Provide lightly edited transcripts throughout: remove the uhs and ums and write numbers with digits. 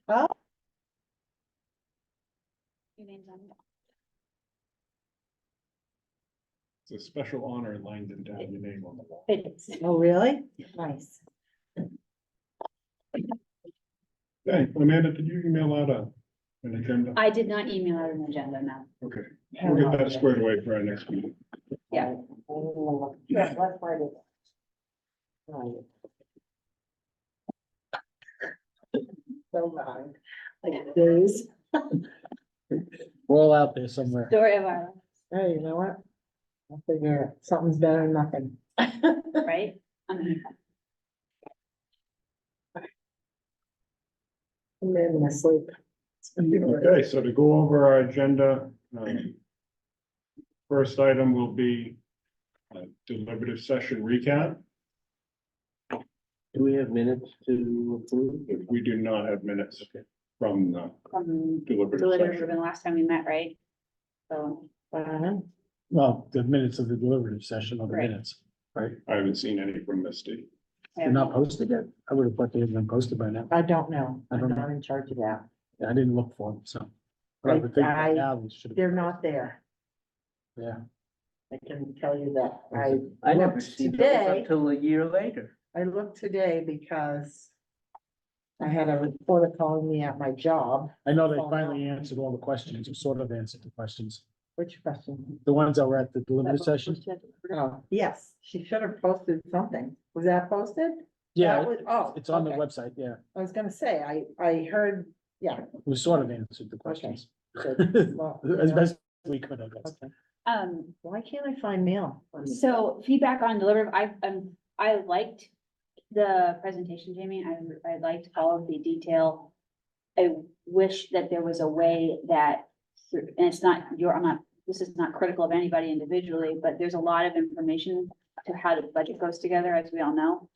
Oh, Your name's on it. It's a special honor in Langdon to have your name on the wall. It is. oh, really? Nice. Hey, Amanda, did you email out an agenda? I did not email out an agenda, no. Okay, we'll get that squared away for our next meeting. Yeah. Yeah, let's write it. Right. So long. Like days. We're all out there somewhere. Story of our Hey, you know what? I figure something's better than nothing. life, right? I'm in my sleep. Okay, so to go over our agenda, first item will be deliberative session recap. Do we have minutes to approve? We do not have minutes from the deliberative Deliberative session. the last time we met, right? So, Well, the minutes of the deliberative session of the Right. minutes, right? I haven't seen any from Misty. They're not posted yet. I would have thought they had been posted by now. I don't know. I don't I'm know. not in charge of that. I didn't look for them, so. But I would think by now they should have. They're not there. Yeah. I can tell you that. I never looked see those today. until a year later. I looked today because I had a reporter calling me at my job. I know they Oh, finally no. answered all the questions, or sort of answered the questions. Which question? The ones that were at the deliberative session. Oh, yes, she should have posted something. Was that posted? Yeah, That was- Oh, it's on the okay. website, yeah. I was gonna say, I heard, yeah. We sort of answered the questions. good. Well, you As know, best we could, I guess. okay. um, Why can't I find mail? so feedback on deliberative, I liked the presentation, Jamie. I liked all of the detail. I wish that there was a way that, and it's not this is not critical of anybody individually, but there's a lot of information to how the budget goes together, as we all know.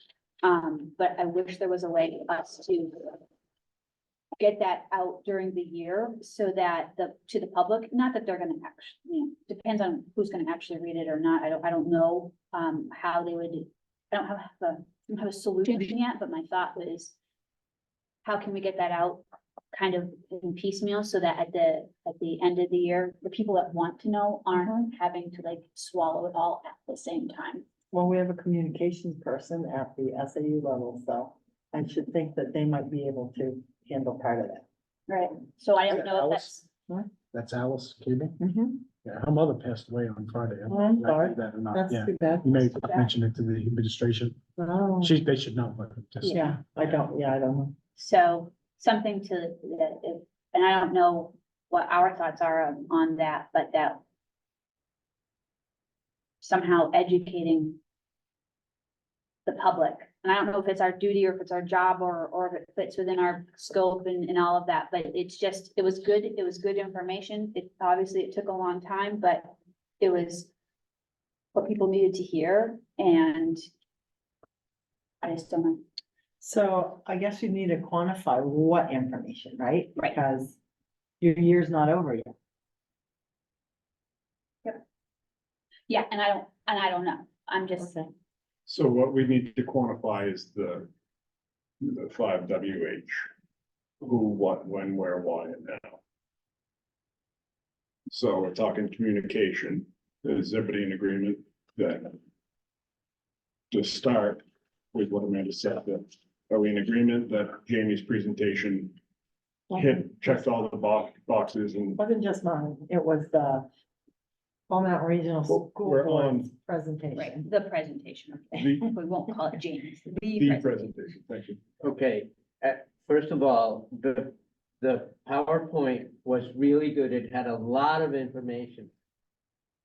But I wish there was a way for us to get that out during the year so that to the public, not that they're gonna actually, depends on who's gonna actually read it or not. I don't know, how they would, I don't have a solution yet, but my thought was, how can we get that out kind of in piecemeal so that at the end of the year, the people that want to know aren't having to like swallow it all at the same time. Well, we have a communications person at the SAU level, so I should think that they might be able to handle part of that. Right. So I don't know if that's, That's Alice Cable. Mm-hmm. Yeah, her mother passed away on Friday. I don't Oh, I'm know if I sorry. did that or not. That's Yeah, too bad. you may mention it to the administration. Oh, They should know, but just. yeah, I don't know. so something to, that if, and I don't know what our thoughts are on that, but that somehow educating the public. And I don't know if it's our duty or if it's our job or if it fits within our scope and all of that, but it's just, it was good information. It obviously it took a long time, but it was what people needed to hear, and I just don't know. So I guess you need to quantify what information, right? Right. Because your year's not over yet. Yeah, and I don't know. I'm just, Okay. So what we need to quantify is the 5WH. Who, what, when, where, why, and how. So we're talking communication. Is everybody in agreement that to start with what Amanda said, that are we in agreement that Jamie's presentation checked all the boxes and It wasn't just mine, it was the Palm Mountain Regional School we're Board's on presentation. right, the presentation. the We won't call it James. presentation, thank you. Okay, first of all, the PowerPoint was really good. It had a lot of information.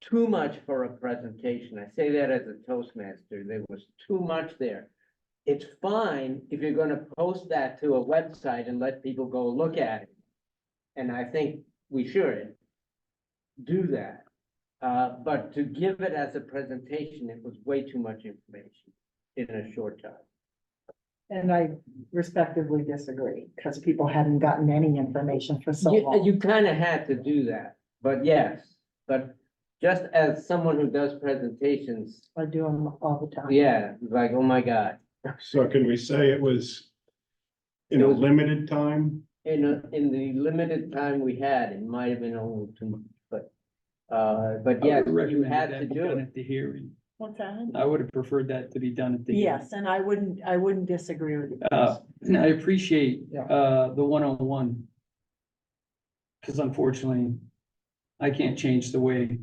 Too much for a presentation. I say that as a Toastmaster. There was too much there. It's fine if you're gonna post that to a website and let people go look at it. And I think we should do that. But to give it as a presentation, it was way too much information in a short time. And I respectively disagree, because people hadn't gotten any information for so long. You kind of had to do that, but yes, but just as someone who does presentations, I do them all the time. yeah, it's like, oh my God. So can we say it was in a limited time in the limited time we had, it might have been a little too much, but I yes, would you recommend had that to be do done it. at the hearing. What's that? I would have preferred that to be done at the hearing. Yes, and I wouldn't disagree with you. I appreciate, Yeah. the one-on-one. Cause unfortunately, I can't change the way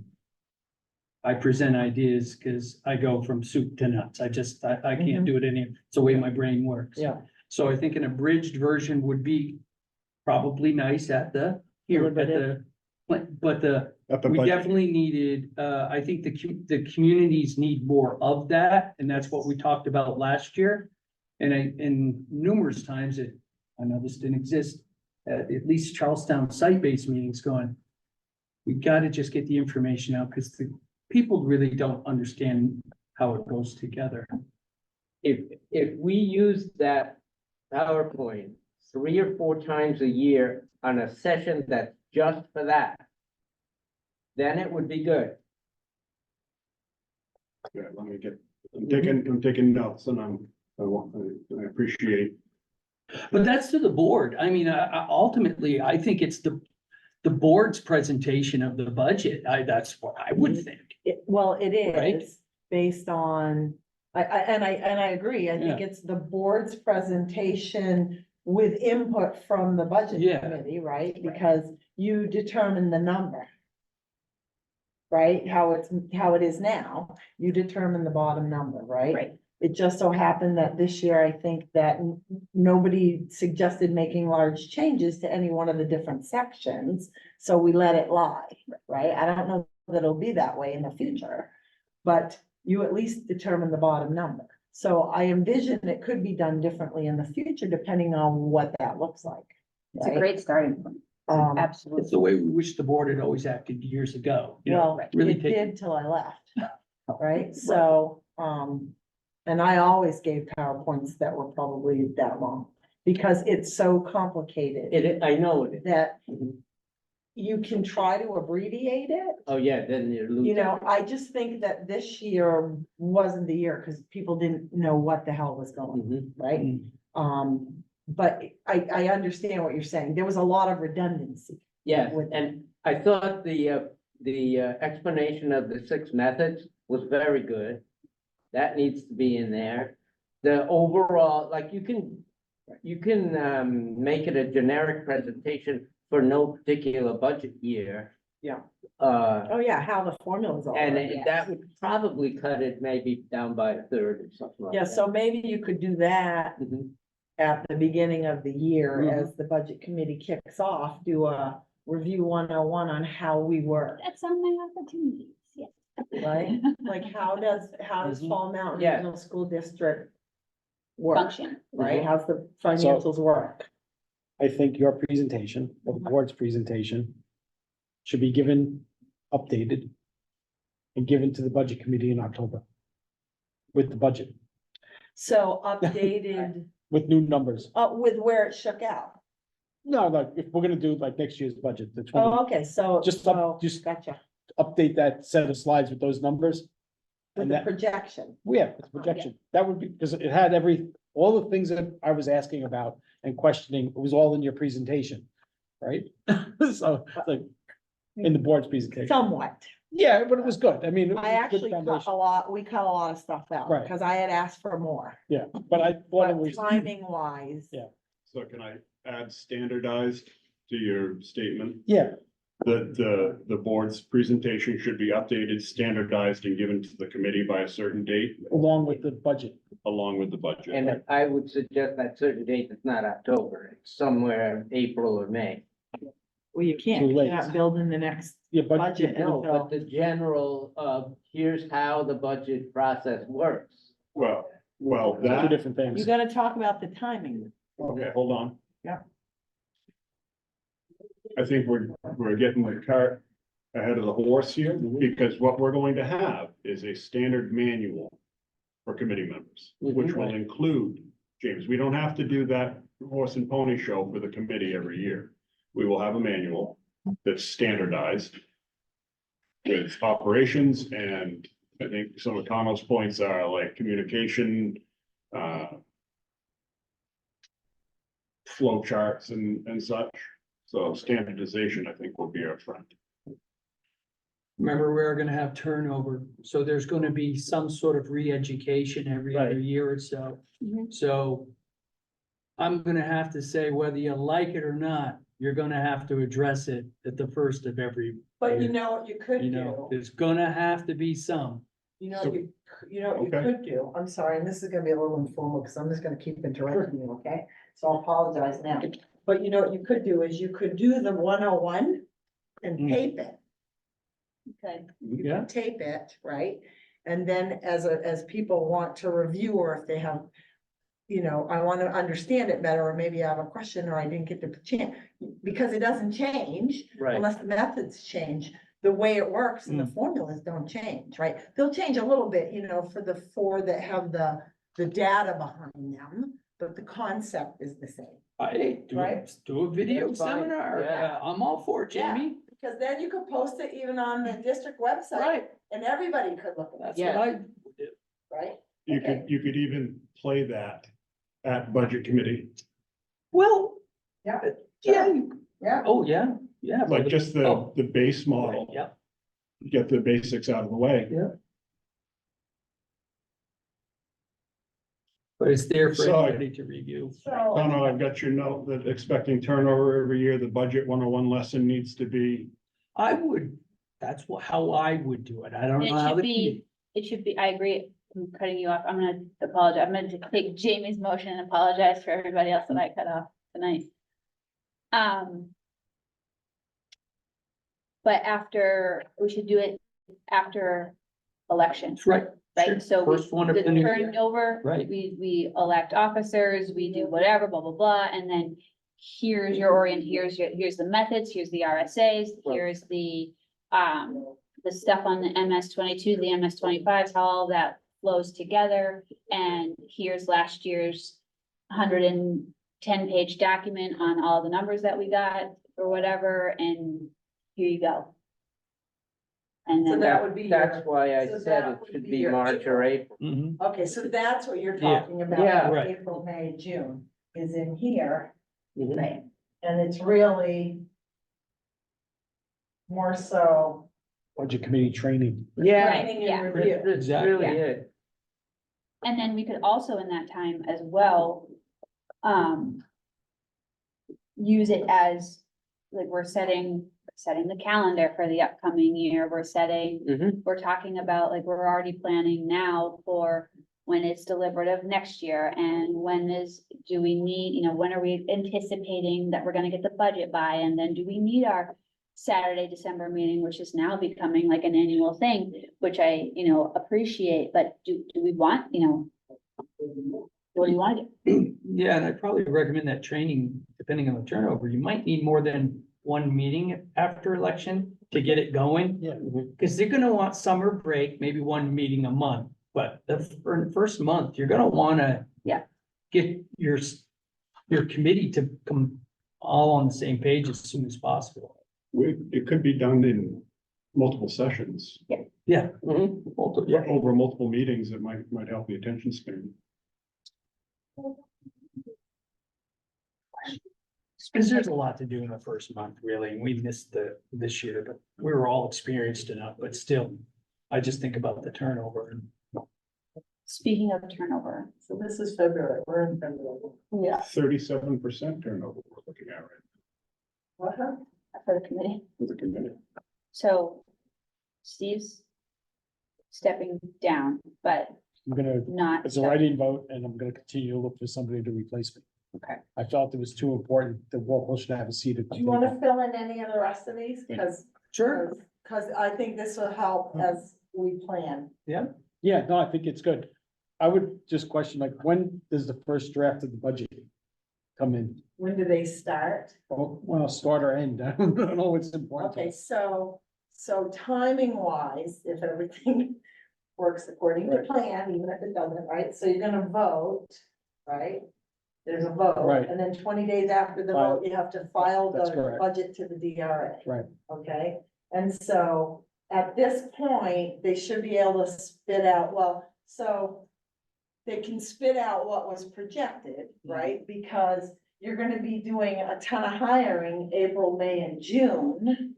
I present ideas, cause I go from soup to nuts. I can't do it it's the way my brain works. Yeah. So I think an abridged version would be probably nice at the, here, at the, but the, At the we budget. definitely needed, I think the communities need more of that, and that's what we talked about last year. And numerous times I know this didn't exist, at least Charlestown site-based meetings going, we gotta just get the information out, because the people really don't understand how it goes together. If we use that PowerPoint 3 or 4 times a year on a session that's just for that, then it would be good. Yeah, let me get, I'm taking notes and I appreciate. But that's to the board. I mean, ultimately, I think it's the board's presentation of the budget. That's what I would think. Well, it Right? is based on, I agree. I think it's the board's presentation with input from the budget Yeah. committee, right? Because you determine the number. Right? How it is now, you determine the bottom number, right? Right. It just so happened that this year, I think that nobody suggested making large changes to any one of the different sections. So we let it lie, right? I don't know that it'll be that way in the future. But you at least determine the bottom number. So I envision it could be done differently in the future, depending on what that looks like. It's a right? great starting point. Um, Absolutely. It's the way we wish the board had always acted years ago. You know, well, really it take, did till I left, right? So, and I always gave PowerPoints that were probably that long. Because it's so complicated I know it is. that Mhm. you can try to abbreviate it. Oh, yeah, then you lose. You know, I just think that this year wasn't the year, because people didn't know what the hell was going on, Mhm. right? But I understand what you're saying. There was a lot of redundancy. Yes, with and I thought the explanation of the 6 methods was very good. That needs to be in there. The overall, like, you can make it a generic presentation for no particular budget year. Yeah. Uh, Oh, yeah, how the formulas are. and yeah. that would probably cut it maybe down by a third or something like Yeah, that. so maybe you could do that Mhm. at the beginning of the year Mhm. as the budget committee kicks off, do a review 101 on how we work, That's on my opportunities, yes. right? Like, how does Mhm. Fall Mountain Yeah. Regional School District work, Function. right? Mhm. How's the financials work? I think your presentation, or the board's presentation, should be given, updated, and given to the budget committee in October. With the budget, So updated, with new numbers. with where it shook out. No, like, if we're gonna do like next year's budget, the 20 Oh, okay, so. Just so- just- Gotcha, update that set of slides with those numbers. with And the that, projection. yeah, with projection, that would be, because it had all the things that I was asking about and questioning, it was all in your presentation, right? So, like, in the board's presentation. Somewhat. Yeah, but it was good, I mean. it was I a good actually cut foundation. we cut a lot of stuff out, Right. because I had asked for more. Yeah, but I thought it But was. timing wise. Yeah. So can I add standardized to your statement? Yeah, The board's presentation should be updated, standardized and given to the committee by a certain date along with the budget. along with the budget. And I would suggest that certain date is not October, it's somewhere in April or May. Well, you can't, Too you're late. not building the next Yeah, budget No, but until, the general here's how the budget process works. Well, Two that, different you things. gotta talk about the timing. okay, hold on. Yeah. I think we're getting the cart ahead of the horse here, because what we're going to have is a standard manual for committee members, which will include, James, we don't have to do that horse and pony show for the committee every year. We will have a manual that's standardized with operations, and I think some of Connell's points are like communication, flow charts and such. So standardization, I think, will be our friend. Remember, we're gonna have turnover, so there's gonna be some sort of re-education every other Right. year or so. Mhm. So I'm gonna have to say, whether you like it or not, you're gonna have to address it at the first of every, But you know what you could you know, do? there's gonna have to be some. You know, So- you know what you Okay. could do, I'm sorry, and this is gonna be a little informal, because I'm just gonna keep interrupting you, okay? So I'll apologize now. But you know what you could do is you could do the 101 and Mm. tape it. Okay. You Yeah. can tape it, right? And then as people want to review, or if they have, you know, I want to understand it better, or maybe I have a question, or I didn't get the chance, because it doesn't change Right. unless the methods change. The way it works and the formulas don't change, right? They'll change a little bit, you know, for the four that have the data behind them, but the concept is the same. Right. Do a video That's fine, seminar, yeah. I'm all for it, Yeah. Jamie, Because then you could post it even on the district website right, and everybody could look at that's it, what I would do. right? You Okay. could even play that at budget committee, Well, Yeah. yeah, Yeah. oh, yeah, yeah. like just Oh, the base right, model, yeah, get the basics out of the way. but it's there for So- anybody to review. Oh, no, I've got your note that expecting turnover every year, the budget 101 lesson needs to be, I would, that's how I would do it, I don't It know how should the. be, it should be, I agree, I'm cutting you off, I'm gonna apologize, I'm gonna take Jamie's motion and apologize for everybody else that I cut off tonight. But we should do it after election, Right, sure. right? So First one of the new year. turnover, Right. we elect officers, we do whatever, blah, blah, blah, and then here's here's the methods, here's the RSAs, here's the stuff on the MS-22, the MS-25s, how all that flows together, and here's last year's 110-page document on all the numbers that we got, or whatever, and here you go. And So then, that would be That's your, why I so said that it would should be be your March or April. Mhm. okay, so that's what you're Yeah. talking about. Yeah. Right. April, May, June is in here, Mhm. right? And it's really more so Budget committee training. Yeah, training yeah. and review. that's really Yeah. it. and then we could also in that time as well, use it as, like, we're setting the calendar for the upcoming year, Mhm. we're talking about, like, we're already planning now for when it's deliberative next year, and do we need, you know, when are we anticipating that we're gonna get the budget by, and then do we need our Saturday, December meeting, which is now becoming like an annual thing, which I, appreciate, but do we want, what do you want to do? Yeah, and I'd probably recommend that training, depending on the turnover, you might need more than one meeting after election to get it going. Yeah. Cause they're gonna want summer break, maybe one meeting a month, but first month, you're gonna wanna. Yeah. Get your committee to come all on the same page as soon as possible. it could be done in multiple sessions. Yeah. Mhm. Yeah. Over multiple meetings, it might help the attention span. Cause there's a lot to do in the first month, really, and we missed this year, but we were all experienced enough, but still. I just think about the turnover and. Speaking of turnover, So this is February, we're in February. yeah, 37% turnover we're looking at right What, huh? for the committee, now for the committee. so Steve's stepping down, but I'm gonna, not. it's a write-in vote and I'm gonna continue to look for somebody to replace me. Okay. I felt it was too important that Walpole should have a seat at the Do you wanna table. fill in any of the rest of these? Cause I think this will help as we plan. Yeah, no, I think it's good. I would just question, like, when does the first draft of the budget come in? When do they start? Well, start or end, I don't know what's important. to Okay, us. so timing wise, if everything works according to plan, even if it doesn't, right? So you're gonna vote, right? There's a vote. Right. And then 20 days after the File. vote, you have to file That's the correct. budget to the DRA. Right. Okay, and so at this point, they should be able to spit out, so they can spit out what was projected, right? Because you're gonna be doing a ton of hiring April, May and June.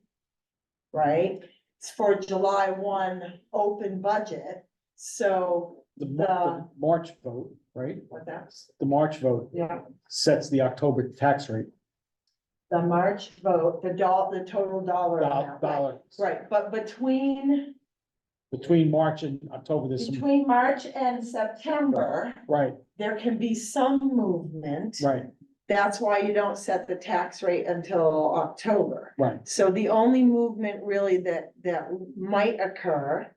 Right? It's for July 1 open budget, so The March vote, right? what that's, The March vote yeah. sets the October tax rate. The March vote, the total dollar amount, right, Dollar, right, but between March and October, there's some, March and September, right, there can be some movement. right, That's why you don't set the tax rate until October. right. So the only movement really that might occur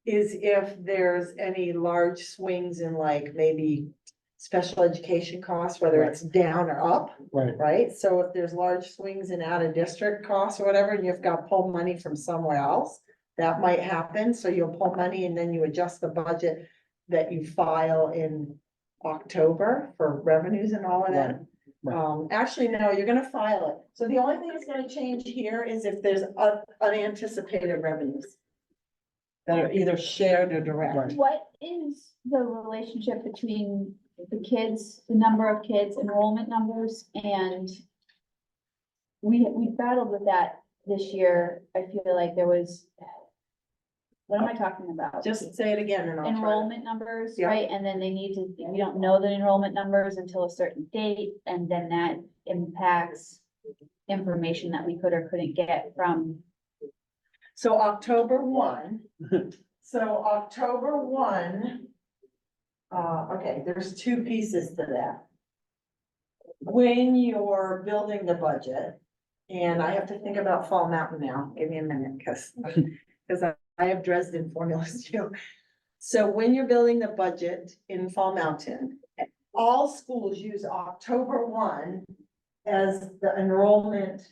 is if there's any large swings in like maybe special education costs, whether it's down or up. Right, Right, so if there's large swings in out of district costs or whatever, and you've got to pull money from somewhere else, that might happen, so you'll pull money and then you adjust the budget that you file in October for revenues and all of that. right. Actually, no, you're gonna file it, so the only thing that's gonna change here is if there's unanticipated revenues that are either shared or direct. Right. What is the relationship between the kids, the number of kids, enrollment numbers, and we battled with that this year. I feel like there was, what am I talking about? Just say it again and I'll try to- Enrollment numbers, Yeah. right? And then they need to, we don't know the enrollment numbers until a certain date, and then that impacts information that we could or couldn't get from. So October 1, so October 1. Okay, there's two pieces to that. When you're building the budget, and I have to think about Fall Mountain now, give me a minute, because I have Dresden formulas too. So when you're building the budget in Fall Mountain, all schools use October 1 as the enrollment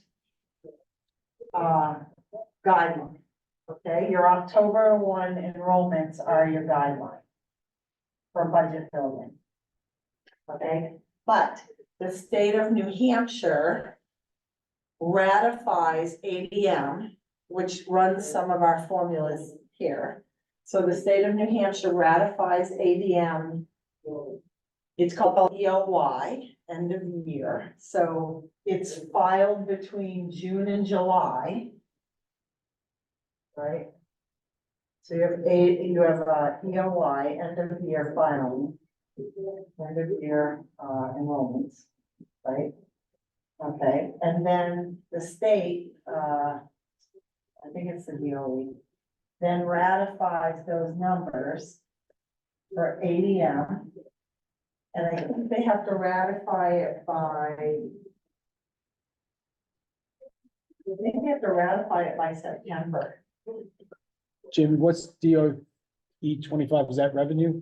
guideline. Okay, your October 1 enrollments are your guideline for budget building. Okay, but the state of New Hampshire ratifies ADM, which runs some of our formulas here. So the state of New Hampshire ratifies ADM. It's called EOY, end of year. So it's filed between June and July. Right? So you have EOY, end of year filing. End of year enrollments, right? Okay, and then the state, I think it's the DOE, then ratifies those numbers for ADM. And I think they have to ratify it by, I think they have to ratify it by September. Jamie, what's DOE 25? Is that revenue?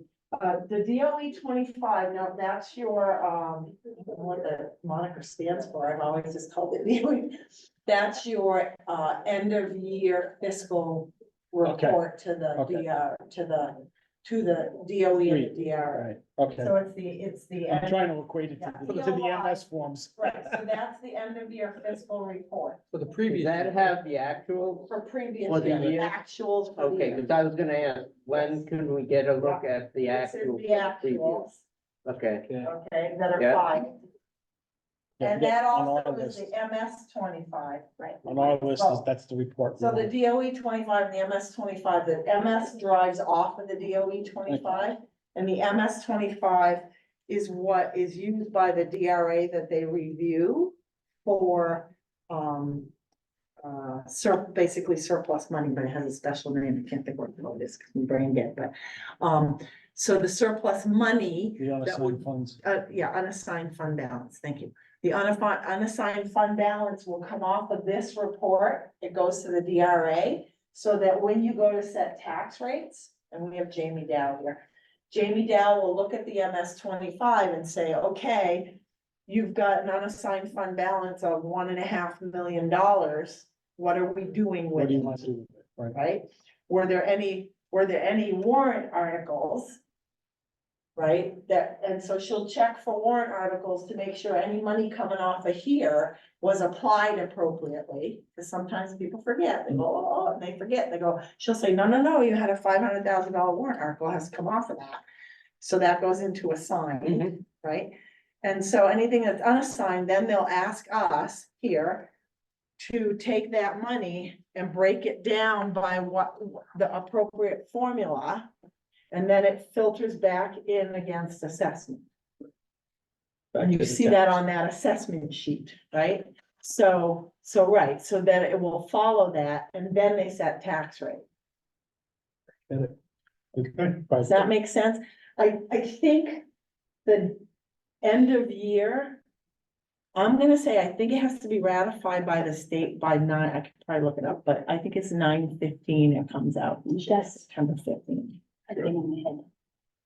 The DOE 25, now that's your, what the moniker stands for, I've always just called it DOE. That's your, end of year fiscal report to the Okay. DR, to the DOE and the DR. Right, okay. So it's the. I'm end- trying to equate it Yeah. to the MS forms. Right, so that's the end of year fiscal report For the Does previous. that have the actual? for previous For the year, year? actuals for the Okay, year. because I was gonna ask, when can we get a look at the This is actual? the previous? actuals, Okay, okay, that are Yeah. filed. And Yeah, that on also our is list. the MS 25, right? On our list, that's the report. So the DOE 25 and the MS 25, the MS drives off of the DOE 25. And the MS 25 is what is used by the DRA that they review for, basically surplus money, but it has a special name. I can't think what it is, because my brain dead, but, so the surplus money. The unassigned funds. Yeah, unassigned fund balance, thank you. The unassigned fund balance will come off of this report, it goes to the DRA, so that when you go to set tax rates, and we have Jamie Dow here. Jamie Dow will look at the MS 25 and say, okay, you've got an unassigned fund balance of $1.5 million, what are we doing What with do you it? want to do with it? Right. Right? Were there any warrant articles? Right, and so she'll check for warrant articles to make sure any money coming off of here was applied appropriately. Because sometimes people forget, they go, oh, and they forget, they go, she'll say, no, you had a $500,000 warrant article, has to come off of that. So that goes into a sign, right? And so anything that's unassigned, then they'll ask us here to take that money and break it down by what the appropriate formula. And then it filters back in against assessment. And you see that on that assessment sheet, right? So right, so then it will follow that, and then they set tax rate. Okay. Does that make sense? I think the end of year, I'm gonna say, I think it has to be ratified by the state by 9, I could probably look it up, but I think it's 9/15 it comes out, Yes. September 15th. I think in my head.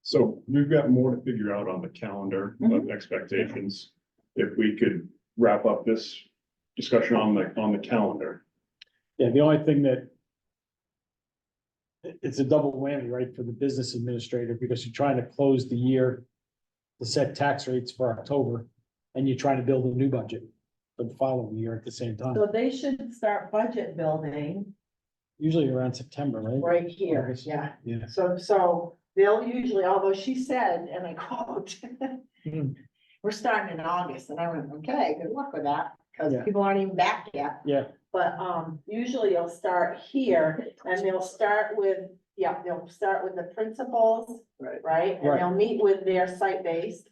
So we've got more to figure out on the calendar of expectations. If we could wrap up this discussion on the calendar. Yeah, the only thing that it's a double whammy, right, for the business administrator, because you're trying to close the year to set tax rates for October, and you're trying to build a new budget for the following year at the same time, So they should start budget building usually around September, right? right here, August. yeah. Yeah. So they'll usually, although she said, and I quote, Hmm. we're starting in August, and I went, okay, good luck with that, because Yeah. people aren't even back yet. Yeah, But, usually you'll start here, and they'll start with, they'll start with the principals. Right, and Right. they'll meet with their site-based.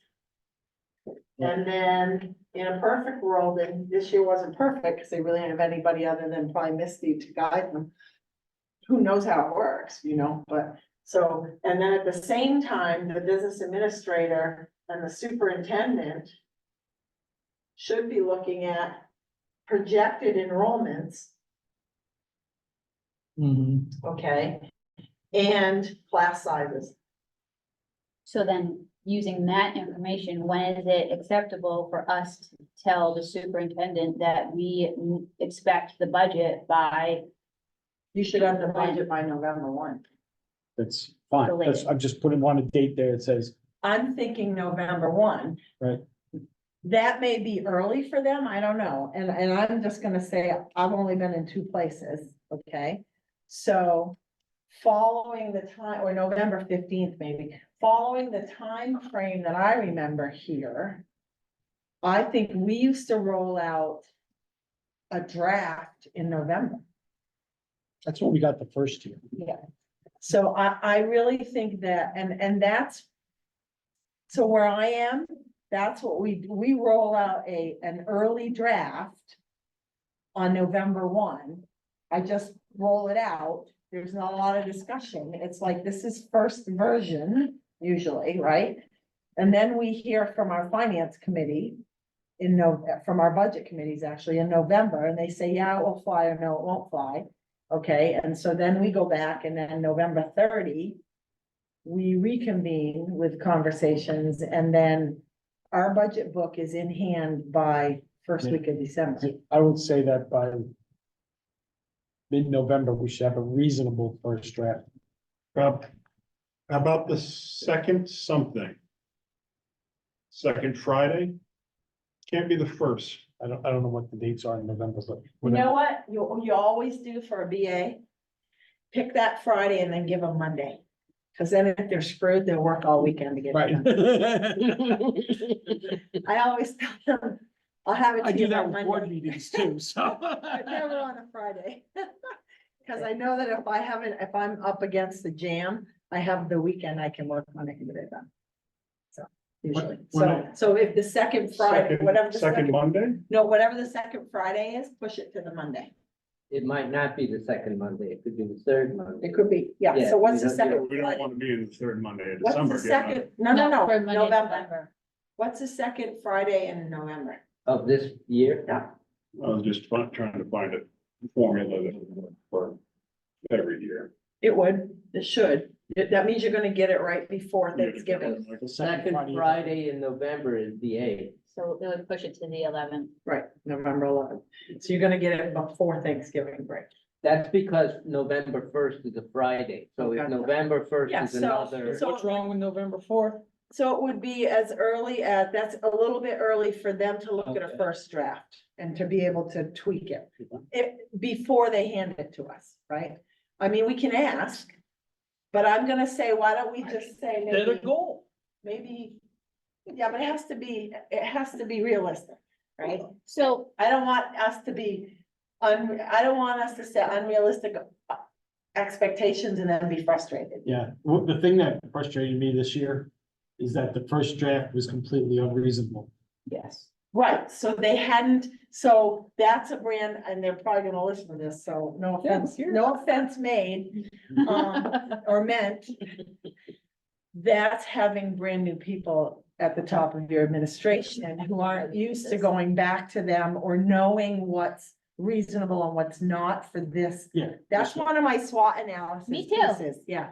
And then, in a perfect world, and this year wasn't perfect, because they really didn't have anybody other than probably Misty to guide them. Who knows how it works, but, so, and then at the same time, the business administrator and the superintendent should be looking at projected enrollments, okay? And class sizes. So then, using that information, when is it acceptable for us to tell the superintendent that we expect the budget by? You should have the budget by November 1. that's fine. The That's, latest. I'm just putting on a date there that says, I'm thinking November 1. Right. That may be early for them, I don't know, and I'm just gonna say, I've only been in 2 places, okay? So, following the time, or November 15th maybe, following the time frame that I remember here. I think we used to roll out a draft in November. that's what we got the first year. Yeah. So I really think that, and that's. So where I am, that's what we roll out an early draft. On November 1, I just roll it out, there's not a lot of discussion, it's like, this is first version, usually, right? And then we hear from our finance committee. From our budget committees actually in November, and they say, yeah, it will fly, or no, it won't fly. Okay, and so then we go back, and then November 30. We reconvene with conversations, and then our budget book is in hand by first week of December. I would say that by mid-November, we should have a reasonable first draft. Rob, how about the second something? Second Friday? Can't be the first. I don't know what the dates are in November, but. You know what, you always do for a BA? Pick that Friday and then give them Monday. Cause then if they're screwed, they'll work all weekend to get Right. it done. I always tell them, I'll have it I to do you by that with board Monday. meetings too, so. But never on a Friday. Cause I know that if I'm up against the jam, I have the weekend I can work on it and get it done. So, usually, so if the second Friday, whatever the Second Monday? no, whatever the second Friday is, push it to the Monday. It might not be the second Monday, it could be the third Monday. It could be, yeah, Yeah, so what's the we don't- second? We don't Friday? want to be in the third Monday of What's December. the getting second? No, for Monday, November. What's the second Friday in November? Of this year? Yeah. I was just trying to find a formula that would work for every year. It would, it should. That means you're gonna get it right before Thanksgiving. The second Friday in November is the eighth. So it would push it to the 11th. Right, November 11th. So you're gonna get it before Thanksgiving break. That's because November first is a Friday, so if Gotcha. November first Yeah, is so- another. so- What's wrong with November 4th? So it would be as early as, that's a little bit early for them to look at a Okay. first draft and to be able to tweak it. Before they hand it to us, right? I mean, we can ask, but I'm gonna say, why don't we just say They're the maybe, goal. maybe Yeah, but it has to be realistic, right? So, I don't want us to be, I don't want us to set unrealistic expectations and then be frustrated. Yeah, well, the thing that frustrated me this year is that the first draft was completely unreasonable. Yes. Right, so they hadn't, so that's a brand, and they're probably gonna listen to this, so no offense made, or meant. That's having brand new people at the top of your administration who aren't used to going back to them or knowing what's reasonable and what's not for this. Yeah. That's one of my SWOT analysis. Me too. pieces, yeah.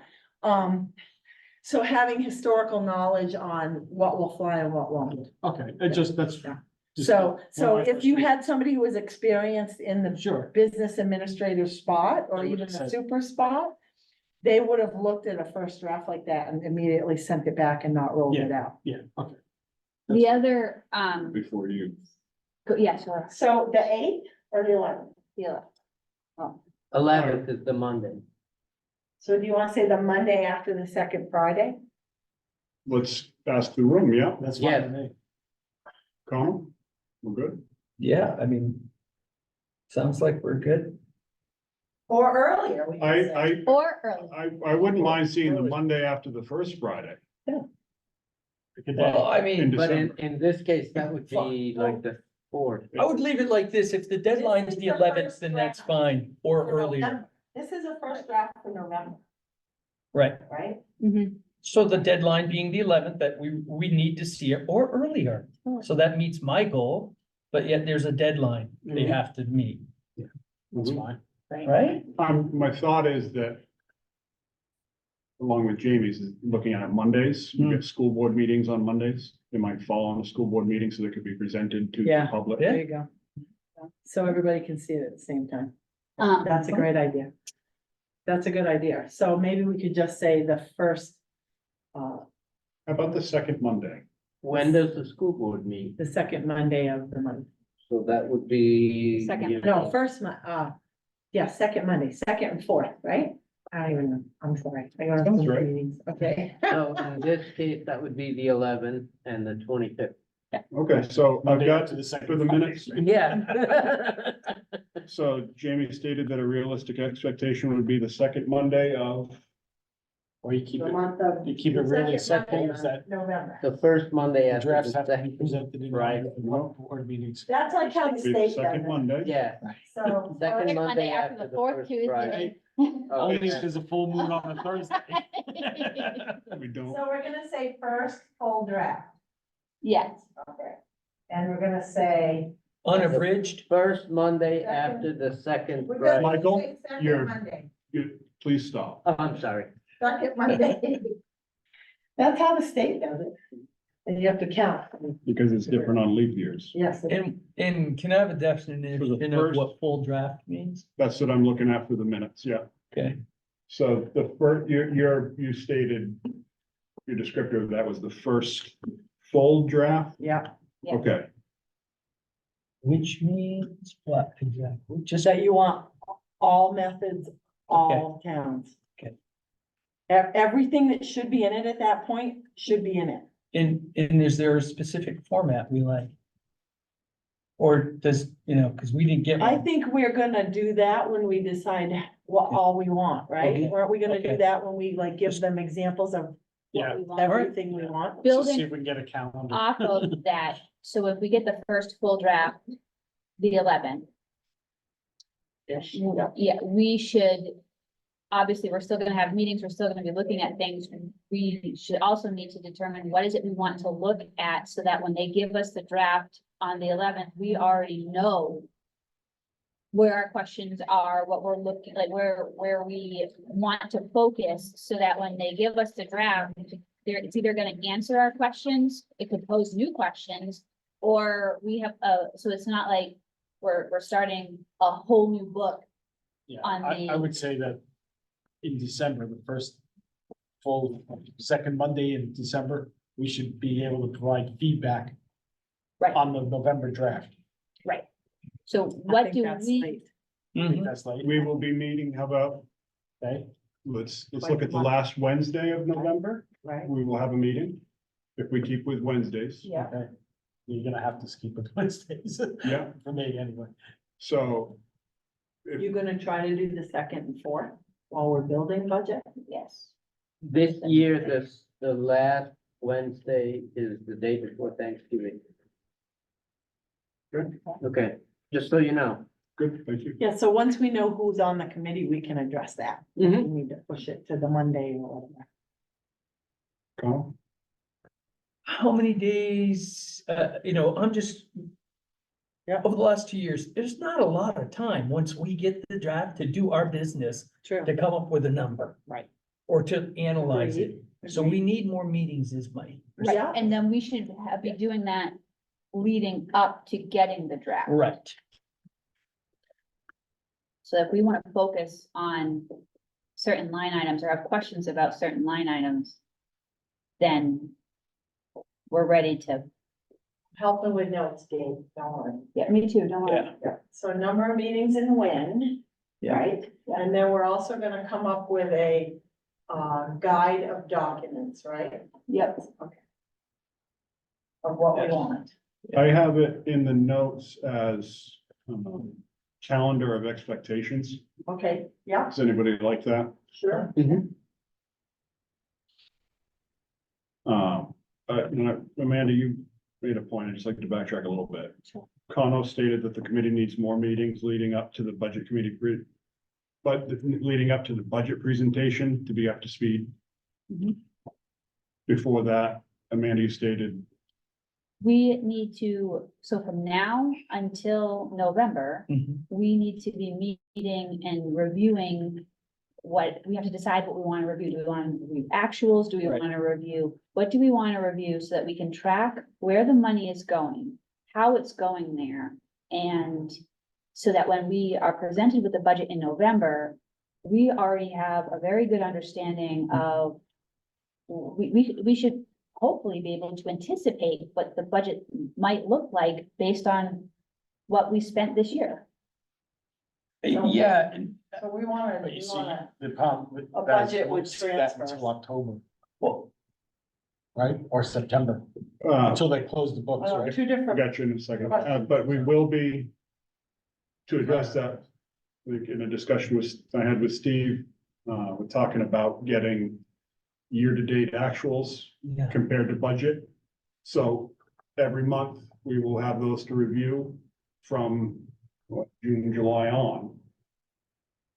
So having historical knowledge on what will fly and what won't. Okay, it just, that's. Yeah. just So one of my if you frustrations. had somebody who was experienced in the Sure, business administrator spot or They even would've the said- super spot, they would have looked at a first draft like that and immediately sent it back and not rolled it out. yeah, okay. the other, Before you, yeah, sure. So the 8th or the 11th? Yeah. 11th is the Monday. So do you want to say the Monday after the second Friday? let's ask the room, yeah, That's Yeah. fine with me. Colin, we're good? Yeah, I mean, sounds like we're good. Or earlier? we can say. I, Or early. I wouldn't mind seeing the Monday after the first Friday. Pick a Well, day. I mean, In But December. in this case, that would be like the 4th. I would leave it like this. If the deadline's is the the 11th, first then that's draft. fine, or For earlier, November. This is a first draft for November, right? right? So the deadline being the 11th, that we need to see it or earlier. So that meets my goal, but yet there's a deadline they Mhm. have to meet, That's fine. right? My thought is that along with Jamie's, is looking at Mondays, we get school board meetings on Mondays. They might fall on a school board meeting so they could be presented to the Yeah. public. Yeah. There you go. So everybody can see it at the same time. Um, That's a great idea. That's a good idea. So maybe we could just say the first, How about the second Monday? When does the school board meet? the second Monday of the month. So that would be. Second. No, first yeah, second Monday, second and fourth, right? I don't even know. I'm sorry. I don't Sounds have right. meetings. Okay. So in this case, that would be the 11th and the 25th. Okay, so I've Monday got after the second for the Friday. minutes, Yeah. so Jamie stated that a realistic expectation would be the second Monday of, Or you keep The it, month of. you keep it the really second simple, Monday is of that November. The first Monday the after drafts the have to be second. presented in Right. board meetings. That's like how the the state does second it. Monday. Yeah, So. second Monday after the fourth first Tuesday. Friday. Oh, Only yeah. if there's a full moon on a Thursday. We don't, So we're gonna say first full draft. Yes, Okay. And we're gonna say. Unabridged, First Monday Second. after the second we're Friday. gonna Michael, say second you're- Monday, please stop. Oh, I'm sorry. second Monday. That's how the state does it. And you have to count. Because it's different on leap years. Yes. it is. and can I have a definition of first- what full draft means? That's what I'm looking at for the minutes, yeah. Okay, So the first, you stated, your descriptor, that was the first full draft? Yeah. Yeah. Okay, which means what exactly? Just that you want all methods, all towns. Okay. Everything that should be in it at that point should be in it. And is there a specific format we like? Or does, because we didn't get I one. think we're gonna do that when we decide what all we want, right? Okay. Aren't we gonna do Okay. that when we like give them examples of Yeah. what we want. everything we want? Let's just Building see if we can get a calendar. off of that, so if we get the first full draft, the 11th, yeah, we should. Obviously, we're still gonna have meetings, we're still gonna be looking at things, we should also need to determine what is it we want to look at, so that when they give us the draft on the 11th, we already know. Where our questions are, what we're looking, like where we want to focus, so that when they give us the draft, it's either gonna answer our questions, it could pose new questions. Or we have, so it's not like we're starting a whole new book. Yeah, on I the- would say that in December, the first full, second Monday in December, we should be able to provide feedback Right. on the November draft. So I what think do that's we, late, I think Mhm. that's late, we will be meeting, how about, okay? let's look at the last Wednesday of November, Right? we will have a meeting. if we keep with Wednesdays. Yeah. Okay. You're gonna have to skip it Wednesdays. Yeah. For me, anyway. So You're gonna try to do the second and fourth while we're building budget? Yes. This year, the last Wednesday is the day before Thanksgiving. Good. Okay, just so you know. good, thank you. Yeah, so once we know who's on the committee, we can address that. We need to push it to the Monday or whatever. Carl? How many days, I'm just. Yeah. Over the last 2 years, there's not a lot of time, once we get the draft, to do our business, True. to come up with a number. Right. Or to analyze it, so we Agreed. need more meetings is my. Right, Yeah. and then we should be doing that leading up to getting the draft. Right, So if we want to focus on certain line items or have questions about certain line items, then we're ready to, Helping with notes, Dave, don't worry. yeah, me too, don't worry. yeah, Yeah, so number of meetings and when, Yeah. right? And then we're also gonna come up with a guide of documents, right? Yep. Okay. Of what we Yes. want. I have it in the notes as calendar of expectations. Okay, yeah, Does anybody like that? sure. Amanda, you made a point. I'd just like to backtrack a little bit. Sure. Cano stated that the committee needs more meetings leading up to the budget committee. But leading up to the budget presentation to be up to speed. Mhm. Before that, Amanda, you stated, We need to, so from now until November, Mhm. we need to be meeting and reviewing what, we have to decide what we want to review. Do we want to review actuals? Do we Right. want to review, what do we want to review so that we can track where the money is going, how it's going there? And so that when we are presented with the budget in November, we already have a very good understanding of, we should hopefully be able to anticipate what the budget might look like based on what we spent this year. Yeah, and, So we wanna, But you we see, wanna, the problem with. A that is budget we'll with skip that transfers. Until October, well, right, or September, until they close the books, right? two I different, got you in a second, but we will be. To address that, like in a discussion I had with Steve, we're talking about getting year-to-date actuals yeah, compared to budget. So every month, we will have those to review from June, July on.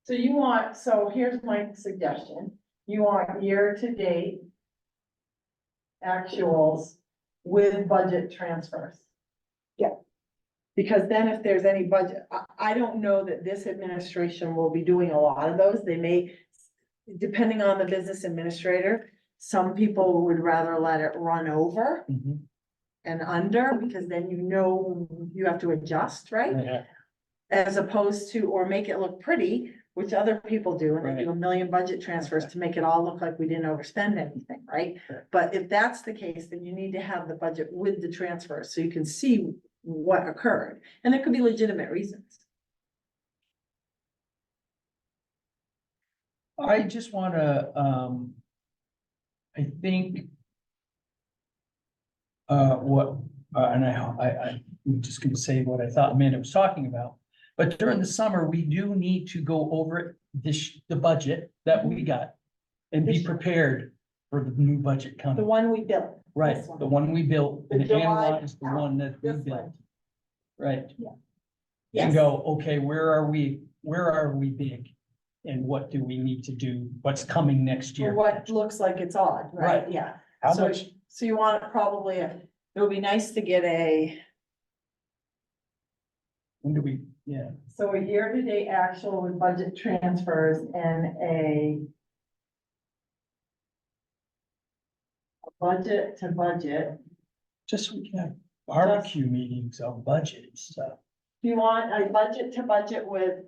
so you want, so here's my suggestion, you want year-to-date actuals with budget transfers. Yeah. Because then if there's any budget, I don't know that this administration will be doing a lot of those, they may, depending on the business administrator, some people would rather let it run over mhm, and under, because then you know you have to adjust, right? Yeah. As opposed to, or make it look pretty, which other people do, and they do a million budget transfers to make it all look like we didn't overspend anything, right? Sure. But if that's the case, then you need to have the budget with the transfers, so you can see what occurred, and there could be legitimate reasons. I just wanna, I think. I'm just gonna say what I thought Amanda was talking about. But during the summer, we do need to go over the budget that we got. And be prepared for the new budget The coming, one we built. right, this one. the one we built and The July- analyze the one that we This built. one. Right, Yes. and go, okay, where are we big? And what do we need to do, what's coming next For year? what looks like it's odd, right? Right. Yeah. How So- much, So you want probably, it would be nice to get When do we, yeah, a year-to-date actual with budget transfers and a budget to budget. just so we can have barbecue meetings on budget and stuff. Do you want a budget to budget with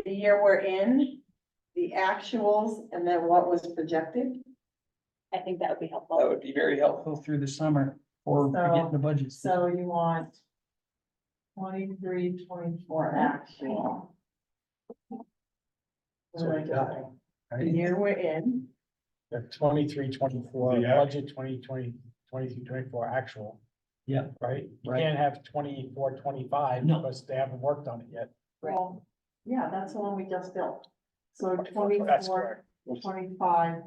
the year we're in, the actuals, and then what was projected? I think that would be That helpful. would be very helpful through the summer, or we get the budget. So you want 23, 24 actual. So we got it, The right? year we're in, The 23, 24, Yeah. budget 2020, 22, 24 actual. Yeah. Right? You Right. can't have 24, 25 No. because they haven't worked on it yet. Well, yeah, that's the one we just built. So That's 24, correct. 25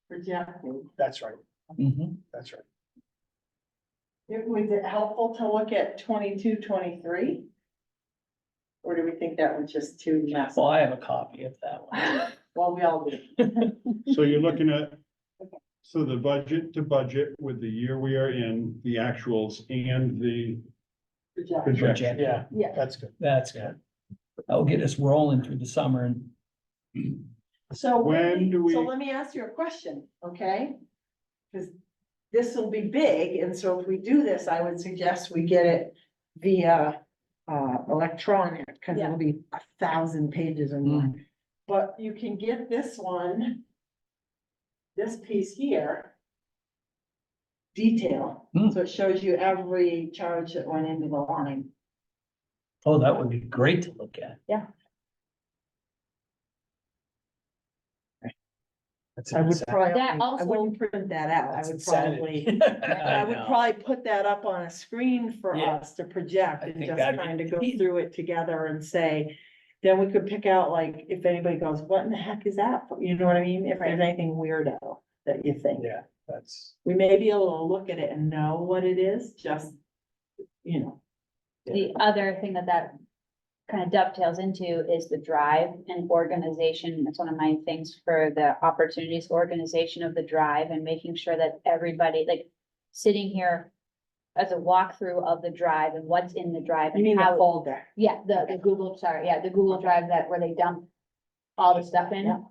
projected. That's right, Mhm. that's right. Was it helpful to look at 22, 23? Or do we think that was just too messy? Well, I have a copy of that one. Well, we all do. So you're looking at, Okay. so the budget to budget with the year we are in, the actuals and the Projected. projection. Yeah, Yeah. that's good. That's good. That'll get us rolling through the summer and So When do so we- let me ask you a question, okay? Cause this will be big, and so if we do this, I would suggest we get it via electronic, cause it'll be 1,000 pages or more. But you can get this one, this piece here. Detail, Hmm. so it shows you every charge that went into the line. oh, that would be great to look at. That's I would insane. probably, That I also- wouldn't print that out, I That's would insanity. probably. I I would know. probably put that up on a screen for Yeah. us to project I and think just that'd kind of be- go through it together and say. Then we could pick out like, if anybody goes, what in the heck is that? You know what I mean? If there's anything weirdo that you think. Yeah, that's, We may be able to look at it and know what it is, just, you know. The other thing that kind of dovetails into is the drive and organization. That's one of my things for the opportunities, organization of the drive and making sure that everybody, like, sitting here as a walkthrough of the drive and what's in the drive You and mean the how, folder. yeah, the Google, sorry, yeah, the Google Drive that where they dump all the stuff Yeah. in.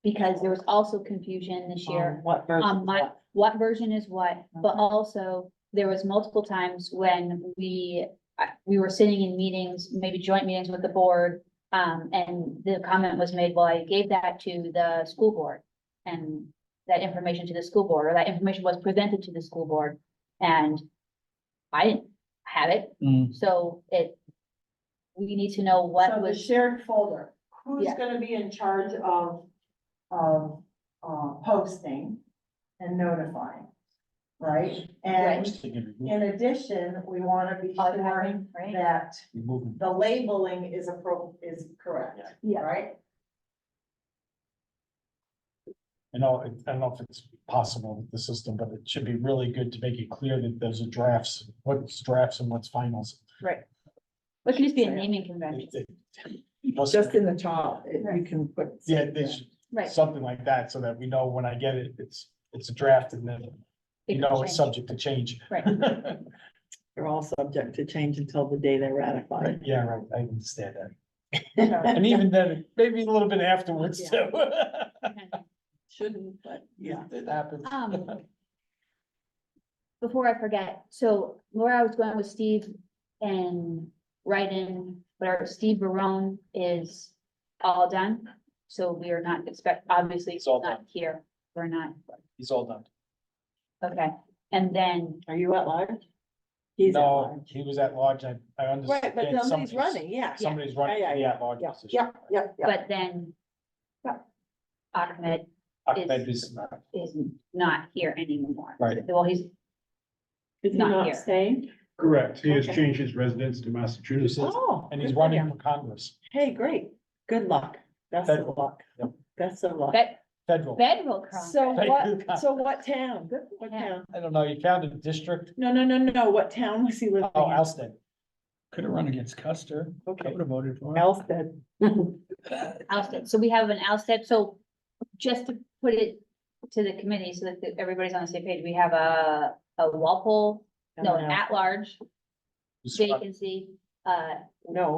Because there was also confusion this year. What version? On what version is what, but Okay. also there was multiple times when we were sitting in meetings, maybe joint meetings with the board. And the comment was made, well, I gave that to the school board and that information to the school board, or that information was presented to the school board. And I didn't have it, Mm. so we need to know what So the was, shared folder, who's Yeah. gonna be in charge of, posting and notifying? Right? And in addition, we wanna be sure archiving, right? that moving. the labeling is is correct, Yeah. right? I don't know if it's possible with the system, but it should be really good to make it clear that those are drafts, what's drafts and what's finals. Right. It could just be a naming convention, Just in the top, you can put. Yeah, they should, right? something like that, so that we know when I get it, it's a draft and then you know it's subject to change. Right. They're all subject to change until the day they're ratified. Yeah, right, I understand that. And even then, maybe a little bit afterwards too. Shouldn't, but yeah. It happens. Before I forget, so where I was going with Steve and write in, but our Steve Barone is all done. So we are not obviously It's all not done. here, we're not, He's all done. okay, and then, Are you at large? He's at No, large. he was at large, I understand. Right, but somebody's running, yeah. Somebody's running Yeah, for the yeah, at-large Yeah, position. yeah, yeah. but then. Ahmed Ahmed is not. is not here anymore. Right. Well, he's, Is he Not not here. staying? Correct. He has Okay. changed his residence to Massachusetts. Oh. And he's good for running him. for Congress, Hey, great. Good luck. Best of Federal. luck. Yep. Best of luck. federal. federal Congress. So Thank you, what, so what town? What Yeah. town? I don't know, you found a district, No, what town was he living oh, in? Alsted. Could have run against Custer. I Okay, would have voted for him. Alsted. Alsted, so we have an Alsted, so just to put it to the committee so that everybody's on the same page, we have a Walpole, no, an at-large vacancy, No,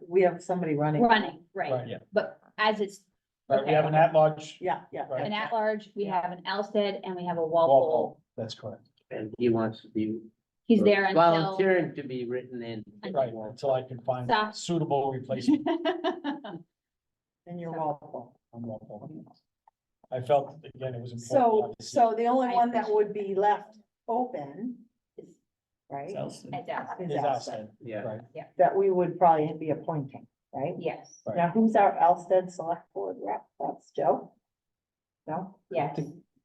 we have somebody running. running, right, Right, Yeah. but as it's right, we have an at-large, Yeah, yeah. Right. an at-large, we have an Alsted and we have a Walpole. Walpole, that's correct, And he wants to be. He's there until. Volunteering to be written in. right, until I can find Stop. suitable replacement And you're Walpole. on Walpole. I felt, again, it was important. So, obviously. so the only one that would be left open is, right? Elston. It's Alsted, Is Is Alsted, Alsted, Yeah. right, that we would probably be appointing, right? yes, Right. Now, who's our Alsted select board rep? That's Joe? No? yes,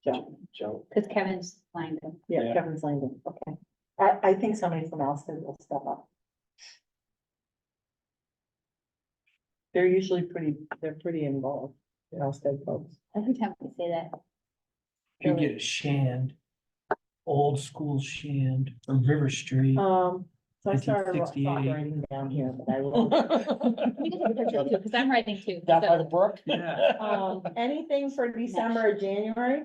Joe, Cause Kevin's flying them. yeah, Yeah. Kevin's Langdon, okay. I think somebody from Alston will step up. They're usually they're pretty involved, the Alston folks. Every time we say that. You get a shand, old school shand from River Street. So I started 1968. writing down here, but I will. We can take a picture too, cause I'm writing too. Down by the so- brook? Yeah. Anything for December or January?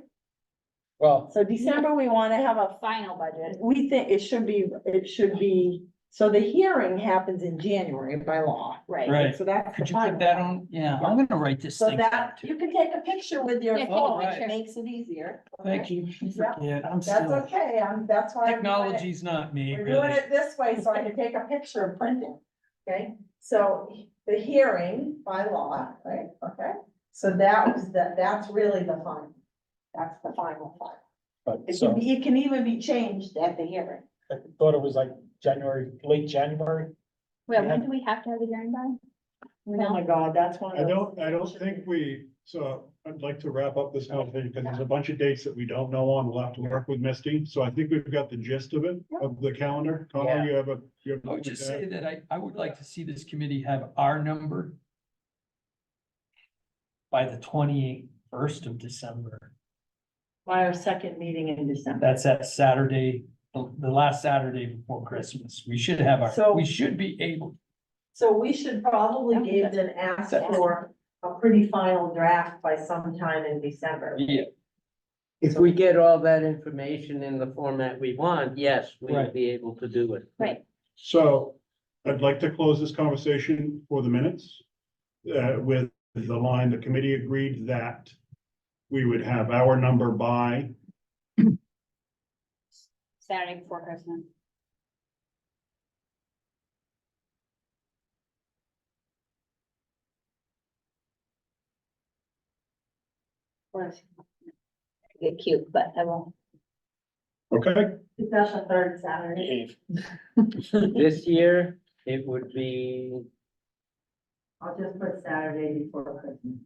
Well, So December, we wanna have a, Final budget. we think it should be, so the hearing happens in January by law. Right. Right. So that's. the Could you final put that part. on? Yeah, I'm gonna write this So thing down that, too. you can take a picture with your Yeah, take a phone, picture. it makes it easier. Thank you. Yeah. Yeah, I'm That's still, okay, that's why. I'm doing it. technology's not me, We're doing really. it this way, so I can take a picture and print it, okay? So the hearing by law, right, okay? So that's really the final. That's the final part. but It so, can be, it can even be changed at the hearing. I thought it was like January, late January. Well, Yeah. when do we have to have the hearing by? We Oh my know, God, that's one I of those. don't think so I'd like to wrap up this conversation because there's a bunch of dates that we don't know on. We'll have to work with Misty. So I think we've got the gist of it, of the calendar. Yeah. Connor, you have I would just say that I would like to see this committee have our number by the 21st of December. By our second meeting in December. That's that Saturday, the last Saturday before Christmas. We should have So- we should be able, So we should probably give and ask for a pretty final draft by sometime in December. yeah, If we get all that information in the format we want, yes, we'll Right. be able to do it. right, So I'd like to close this conversation for the minutes. With the line, the committee agreed that we would have our number by, Saturday before Christmas. Or get cute, but I won't. okay, That's the third Saturday. This year, it would be, I'll just put Saturday before Christmas.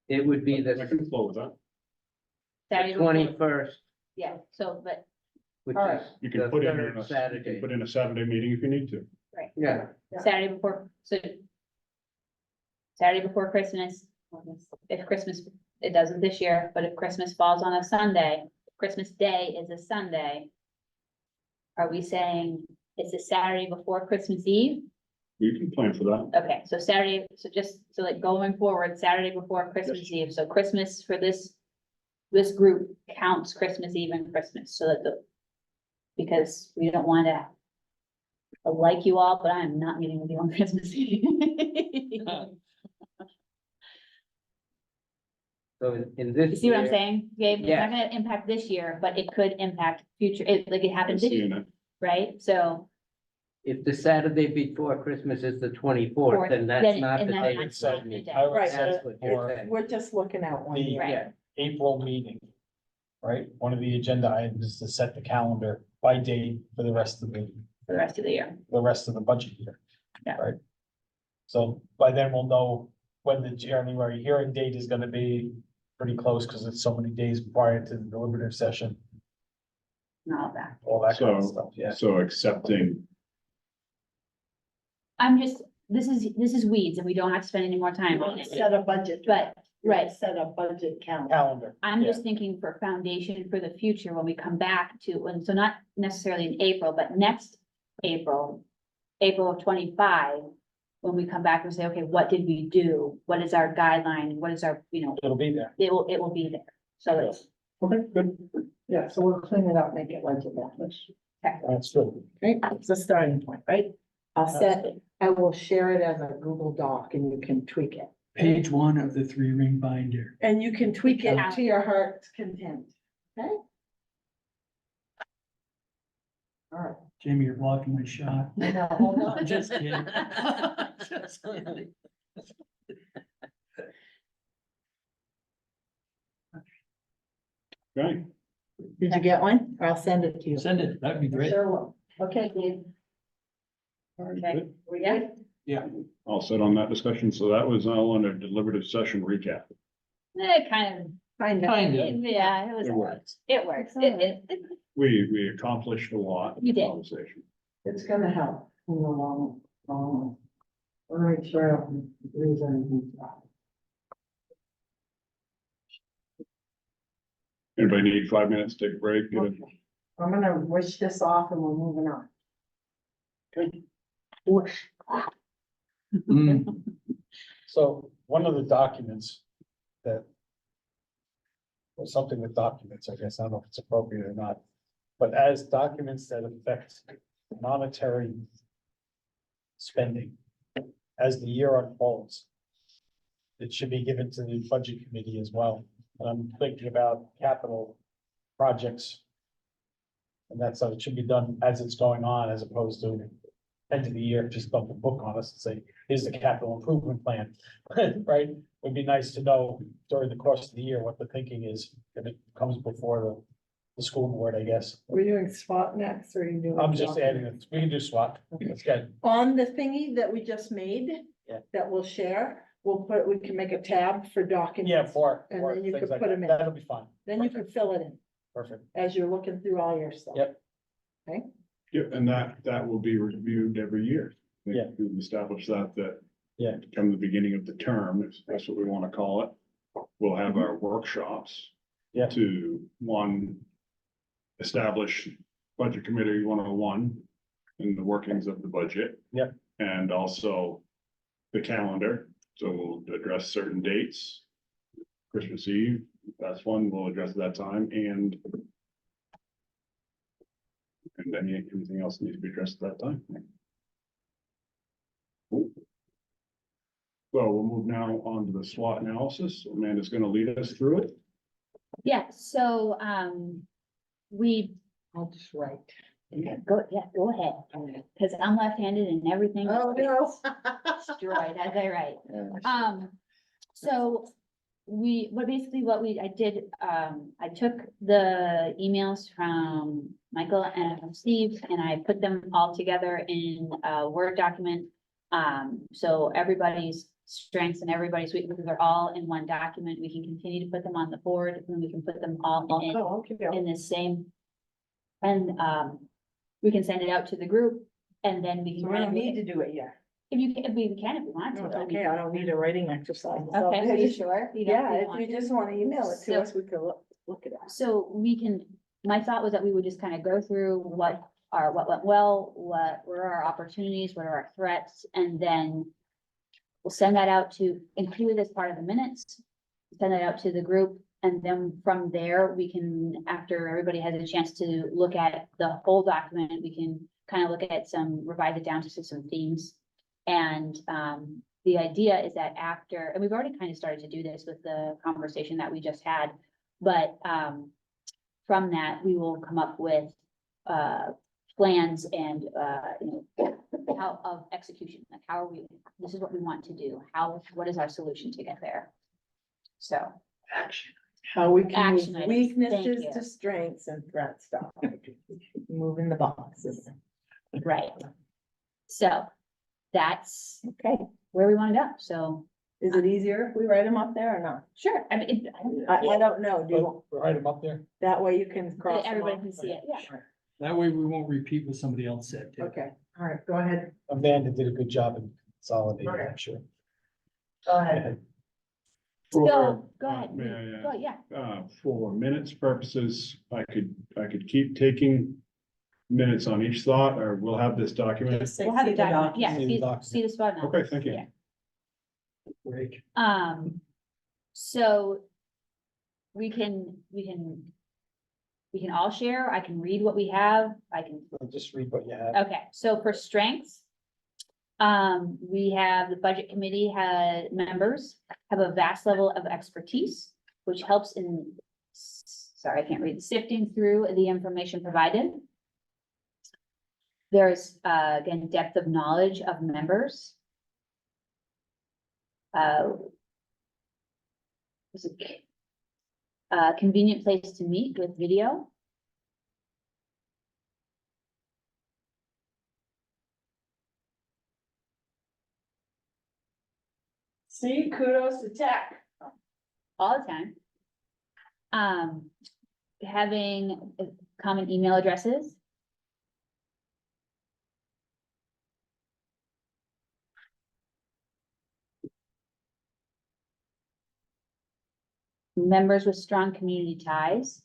it would be I the can close that. Saturday before- 21st, Yeah, so, but, which All right. is You can the put it in third a, you Saturday. can put in a Saturday meeting if you need to. Yeah, Saturday before, so. Saturday before Christmas, if Christmas, it doesn't this year, but if Christmas falls on a Sunday, Christmas Day is a Sunday. Are we saying it's a Saturday before Christmas Eve? You can plan for that. Okay, so Saturday, so just, so like going forward, Saturday before Christmas Eve, so Christmas for this group counts Christmas Eve and Christmas, so that because we don't want to like you all, but I am not meeting with you on Christmas Eve. so in You this. see what I'm year- saying, Gabe? It's Yeah. not gonna impact this year, but it could impact future, like it I'm happened this, seeing it. right? So, If the Saturday before Christmas is the 24th, then that's Then- not and the then day. that's we not the meet. day. I would Right. say That's what you're for saying. We're just looking at one the year. Right. April meeting. Right, one of the agenda items is to set the calendar by date for the rest of for the rest of the year, the budget year. Yeah. Right? So by then we'll know when the January hearing date is gonna be pretty close, because it's so many days prior to the deliberative session, and all of that. all that kind of So, stuff, yeah. so accepting, I'm just, this is weeds and we don't have to spend any more time on it, Set a budget. but, right. Set a budget count. Calendar. I'm Yeah. just thinking for foundation for the future when we come back to, and so not necessarily in April, but next April, April of 25, when we come back and say, okay, what did we do? What is our guideline? What is our, It'll be there. it will be there. So it's, okay, good. Yeah, so we'll clean it up, make it legible. That's true. Okay, it's a starting point, right? I will share it as a Google Doc and you can tweak it. page 1 of the 3-ring binder. And you can tweak it to your heart's content, okay? All right. Jamie, you're blocking my shot. Now, hold on. Just kidding. Just kidding. Okay, Did you get one? Or I'll send it to you. Send it, that'd be great. Sure will. Okay, Dave. all right, Okay. good. We good? All set on that discussion. So that was all under deliberative session recap. Kind of, Kind of. Kind of. yeah, it was, It works. it works. We accomplished a lot. in You did. Conversation. It's gonna help in the long, long. I'll make sure I don't lose anything. Anybody need 5 minutes, take a break? Get it? I'm gonna wish this off and we're moving on. Mm, So one of the documents that. Or something with documents, I guess, I don't know if it's appropriate or not, but as documents that affect monetary. Spending, as the year unfolds. It should be given to the budget committee as well, and I'm thinking about capital projects. And that's how it should be done as it's going on, as opposed to end of the year, just dump a book on us and say, here's the capital improvement plan. Right? Would be nice to know during the course of the year what the thinking is, if it comes before the school board, I guess. Are we doing SWOT next or are you doing? I'm just adding it, we can do SWAT, that's good. On the thingy that we just made. Yeah. That we'll share, we can make a tab for documents. Yeah, for. And for then you things could like put that. 'em in. That'll be fun, Then you can fill it in perfect. as you're looking through all your stuff. Yep. Yeah, and that will be reviewed every year. I think Yeah. We've established that. Yeah. Come the beginning of the term, if that's what we want to call it, we'll have our workshops. Yeah. To establish budget committee 101 and the workings of the budget. Yep. And also the calendar, so we'll address certain dates. Christmas Eve, that's one, we'll address that time and then anything else needs to be addressed at that time. Cool. So we'll move now on to the SWOT analysis. Amanda's gonna lead us through it. Yeah, so, we, I'll just write. go ahead, because I'm left-handed and everything. Oh, no. Destroyed as I write. So I did, I took the emails from Michael and from Steve and I put them all together in a Word document. So everybody's strengths and everybody's weaknesses are all in one document. We can continue to put them on the board and we can put them all Oh, okay. in the same. And, we can send it out to the group and then we can. So we don't need to do it yet. If you, if we can, if we want to. No, it's okay. I don't need a writing exercise. Okay, are you sure? You don't- Yeah, you if want you to? just want to email it So- to us, we could look at it. So we can, my thought was that we would just kind of go through what went well, what were our opportunities, what are our threats, and then we'll send that out to, include as part of the minutes, send that out to the group, and then from there, we can, after everybody has a chance to look at the whole document, we can kind of look at revise it down to some themes. And, the idea is that after, and we've already kind of started to do this with the conversation that we just had, but, from that, we will come up with, plans and, how of execution, like how are we, this is what we want to do, what is our solution to get there? So, How we can Action move items. weaknesses Thank to you. strengths and threat stuff. Moving the boxes. right. So, that's Okay. where we want to go, so, Is it easier if we write them up there or not? sure, I mean, I don't know. Do you, Write them up there. that way you can cross them everybody off? can see it, yeah. that way we won't repeat what somebody else said. too. Okay, all right, go ahead. Amanda did a good job in consolidating, Okay. I'm sure. Go ahead. So, For- go ahead, may I, go, yeah, for minutes purposes, I could keep taking minutes on each thought, or we'll have this document. we'll have a document, yeah, See the document. see the spot now. Okay, thank you. Yeah. Break. So we can all share, I can read what we have, I can, Just read what you have. okay, so for strengths. We have the budget committee members have a vast level of expertise, which helps in, sorry, I can't read, sifting through the information provided. There's, again, depth of knowledge of members. There's a convenient place to meet with video. See, kudos to tech. all the time. Having common email addresses. Members with strong community ties.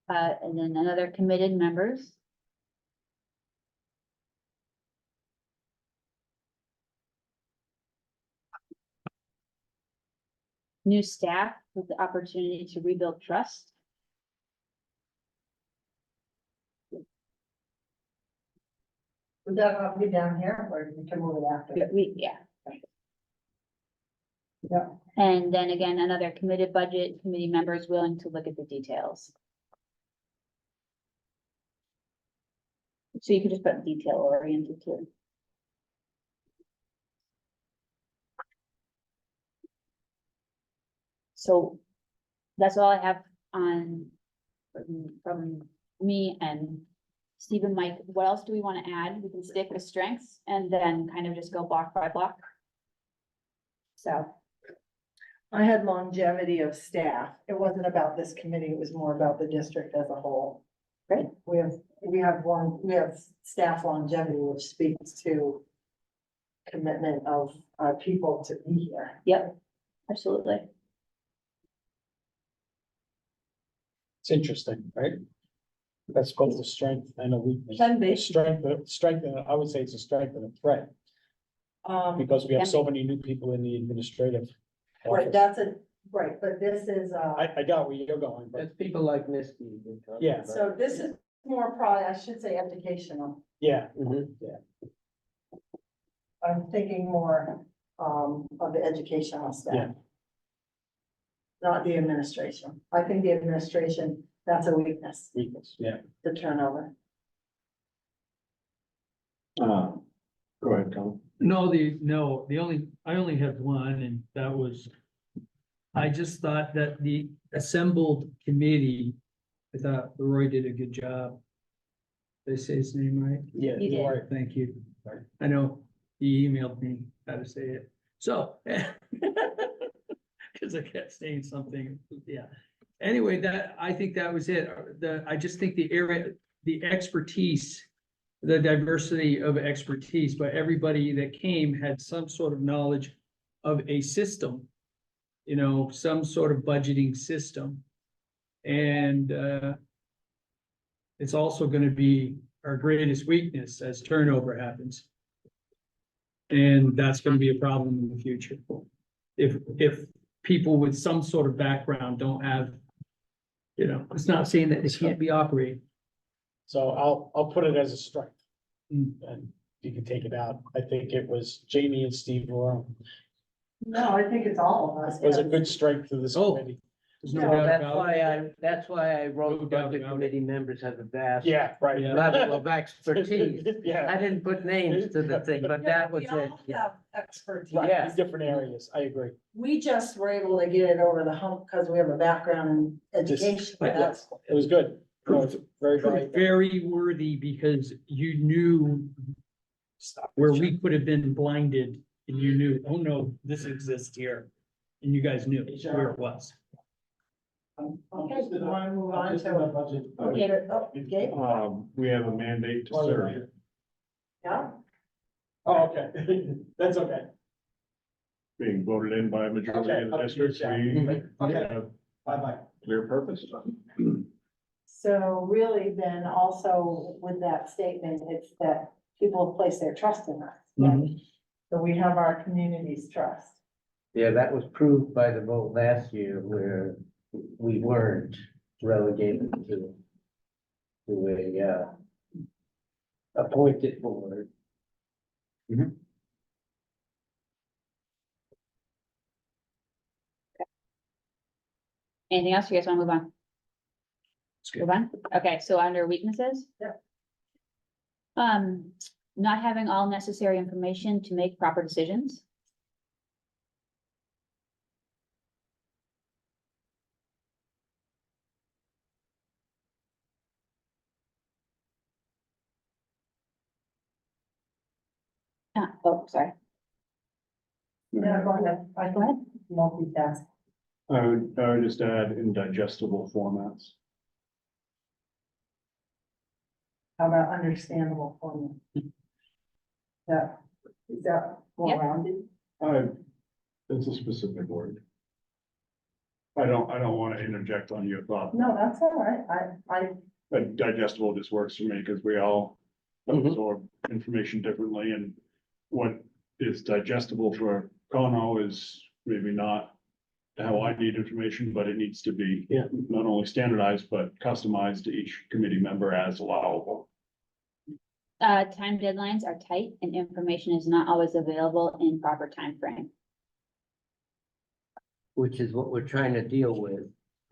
And then another committed members. New staff with the opportunity to rebuild trust. Would that not be down here or we can move it after? Yeah. Yeah. And then again, another committed budget committee members willing to look at the details. So you could just put detail oriented too. So that's all I have on from me and Steve and Mike. What else do we want to add? We can stick with strengths and then kind of just go block by block. So, I had longevity of staff. It wasn't about this committee, it was more about the district as a whole. Great. We have staff longevity, which speaks to commitment of our people to be here. yep, absolutely. It's interesting, right? That's both a strength and a weakness. Can be. A strength, and I would say it's a strength and a threat, because we have Can so be. many new people in the administrative. Right, office. right, but this is, I got where you're going, but That's people like Misty. we're talking Yeah. about. so this is more probably, I should say educational. yeah, Mhm. I'm thinking more, of the educational Yeah. staff. Not the administration. I think the administration, that's a weakness, weakness, yeah. the turnover. Go ahead, Tom. No, I only have one, and that was, I just thought that the assembled committee, I thought Roy did a good job. Did I say his name right? Yeah. You did. are All right, thank you. I know he emailed me how to say it, so. Cause I kept saying something, yeah. Anyway, I think that was it. I just think the area, the expertise, the diversity of expertise, but everybody that came had some sort of knowledge of a system. You know, some sort of budgeting system. And, it's also gonna be our greatest weakness as turnover happens. And that's gonna be a problem in the future. If people with some sort of background don't have, you know, it's not saying that this can't be operated. So I'll put it as a strength. Mm. And you can take it out. I think it was Jamie and Steve were, No, I think it's all of us. was a good strength to this Oh. committee. There's no No, doubt That's about why it. that's why I No wrote doubt budget about it. committee members have a vast Yeah, right. Yeah. level of expertise. Yeah. I didn't put names to the thing, but that was We all it. Yeah. have expertise. Right, Yeah. in different areas, I agree. We just were able to get it over the hump because we have a background in education. But That's It was good. No, it's very valuable. Very worthy because you knew where we could have been blinded and you knew, oh no, this exists here. And you guys knew where it was. Okay, do you want to move on to? Okay. Oh, Gabe? We have a mandate to serve. Yeah, Oh, okay. That's okay. Being voted in by a majority of the Okay. districts, we Okay. have Bye-bye. clear purpose. so really then also with that statement, it's that people have placed their trust in us. Mhm. So we have our community's trust. Yeah, that was proved by the vote last year where we weren't relegated to a appointed board. Anything else? You guys want to move on? Move on? Okay, so under weaknesses? Yep. Not having all necessary information to make proper decisions. Oh, sorry. Yeah, go ahead. Go ahead. Multitask. I would just add in digestible formats. How about understandable format? That, is that more Yep. rounded? It's a specific word. I don't want to interject on your thought, No, that's all right. I, but digestible just works for me because we all Mhm. absorb information differently, and what is digestible for Kono is maybe not how I need information, but it needs to be Yeah. not only standardized, but customized to each committee member as allowable. Time deadlines are tight and information is not always available in proper time frame. Which is what we're trying to deal with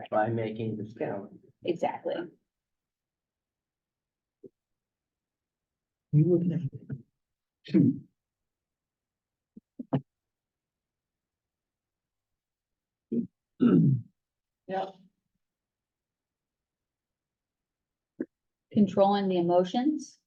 by making this calendar. Exactly. You looking at? Controlling the emotions.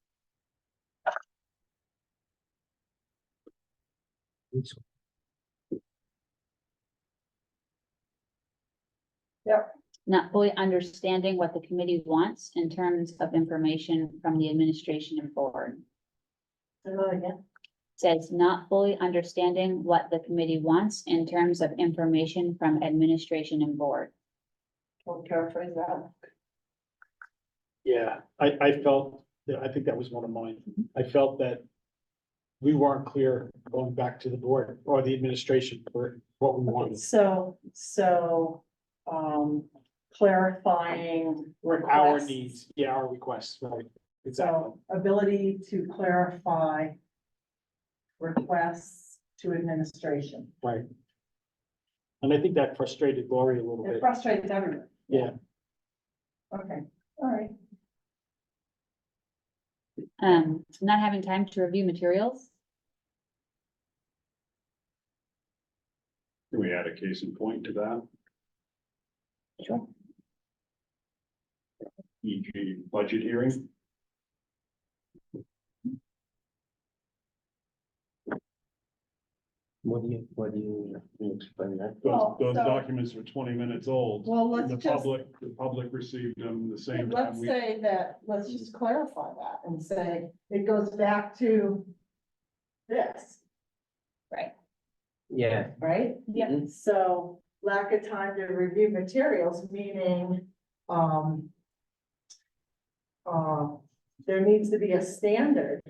Not fully understanding what the committee wants in terms of information from the administration and board. again, Says not fully understanding what the committee wants in terms of information from administration and board. we'll paraphrase that. Yeah, I felt, I think that was one of mine. I felt that we weren't clear going back to the board or the administration for what we wanted. So, clarifying Our requests. needs, yeah, our requests, right, exactly. So ability to clarify requests to administration. Right. And I think that frustrated Lori a little It bit. frustrates everyone. Yeah. Okay, all right. Not having time to review materials. Can we add a case in point to that? Sure. E.g. budget hearing? What do you can you explain that? Well, Those so- documents are 20 minutes old. Well, let's The just, public received them the same time. let's say that, let's just clarify that and say it goes back to this, Right. Yeah. right? Yep. Mhm. So lack of time to review materials, meaning, there needs to be a standard.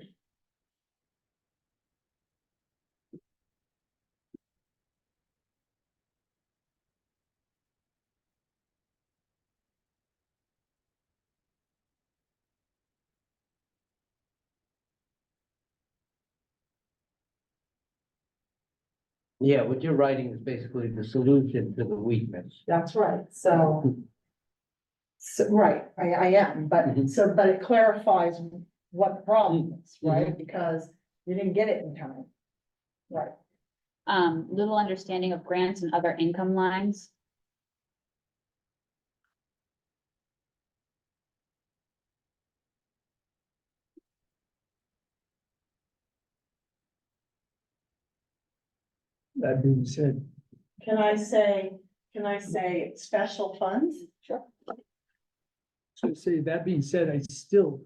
Yeah, what you're writing is basically the solution to the weakness. That's right, so. So, right, I am, but, Mhm. so, but it clarifies what the problem is, right? Because you didn't get it in time. Right, Little understanding of grants and other income lines. That being said, can I say special funds? Sure. so say, that being said, I still.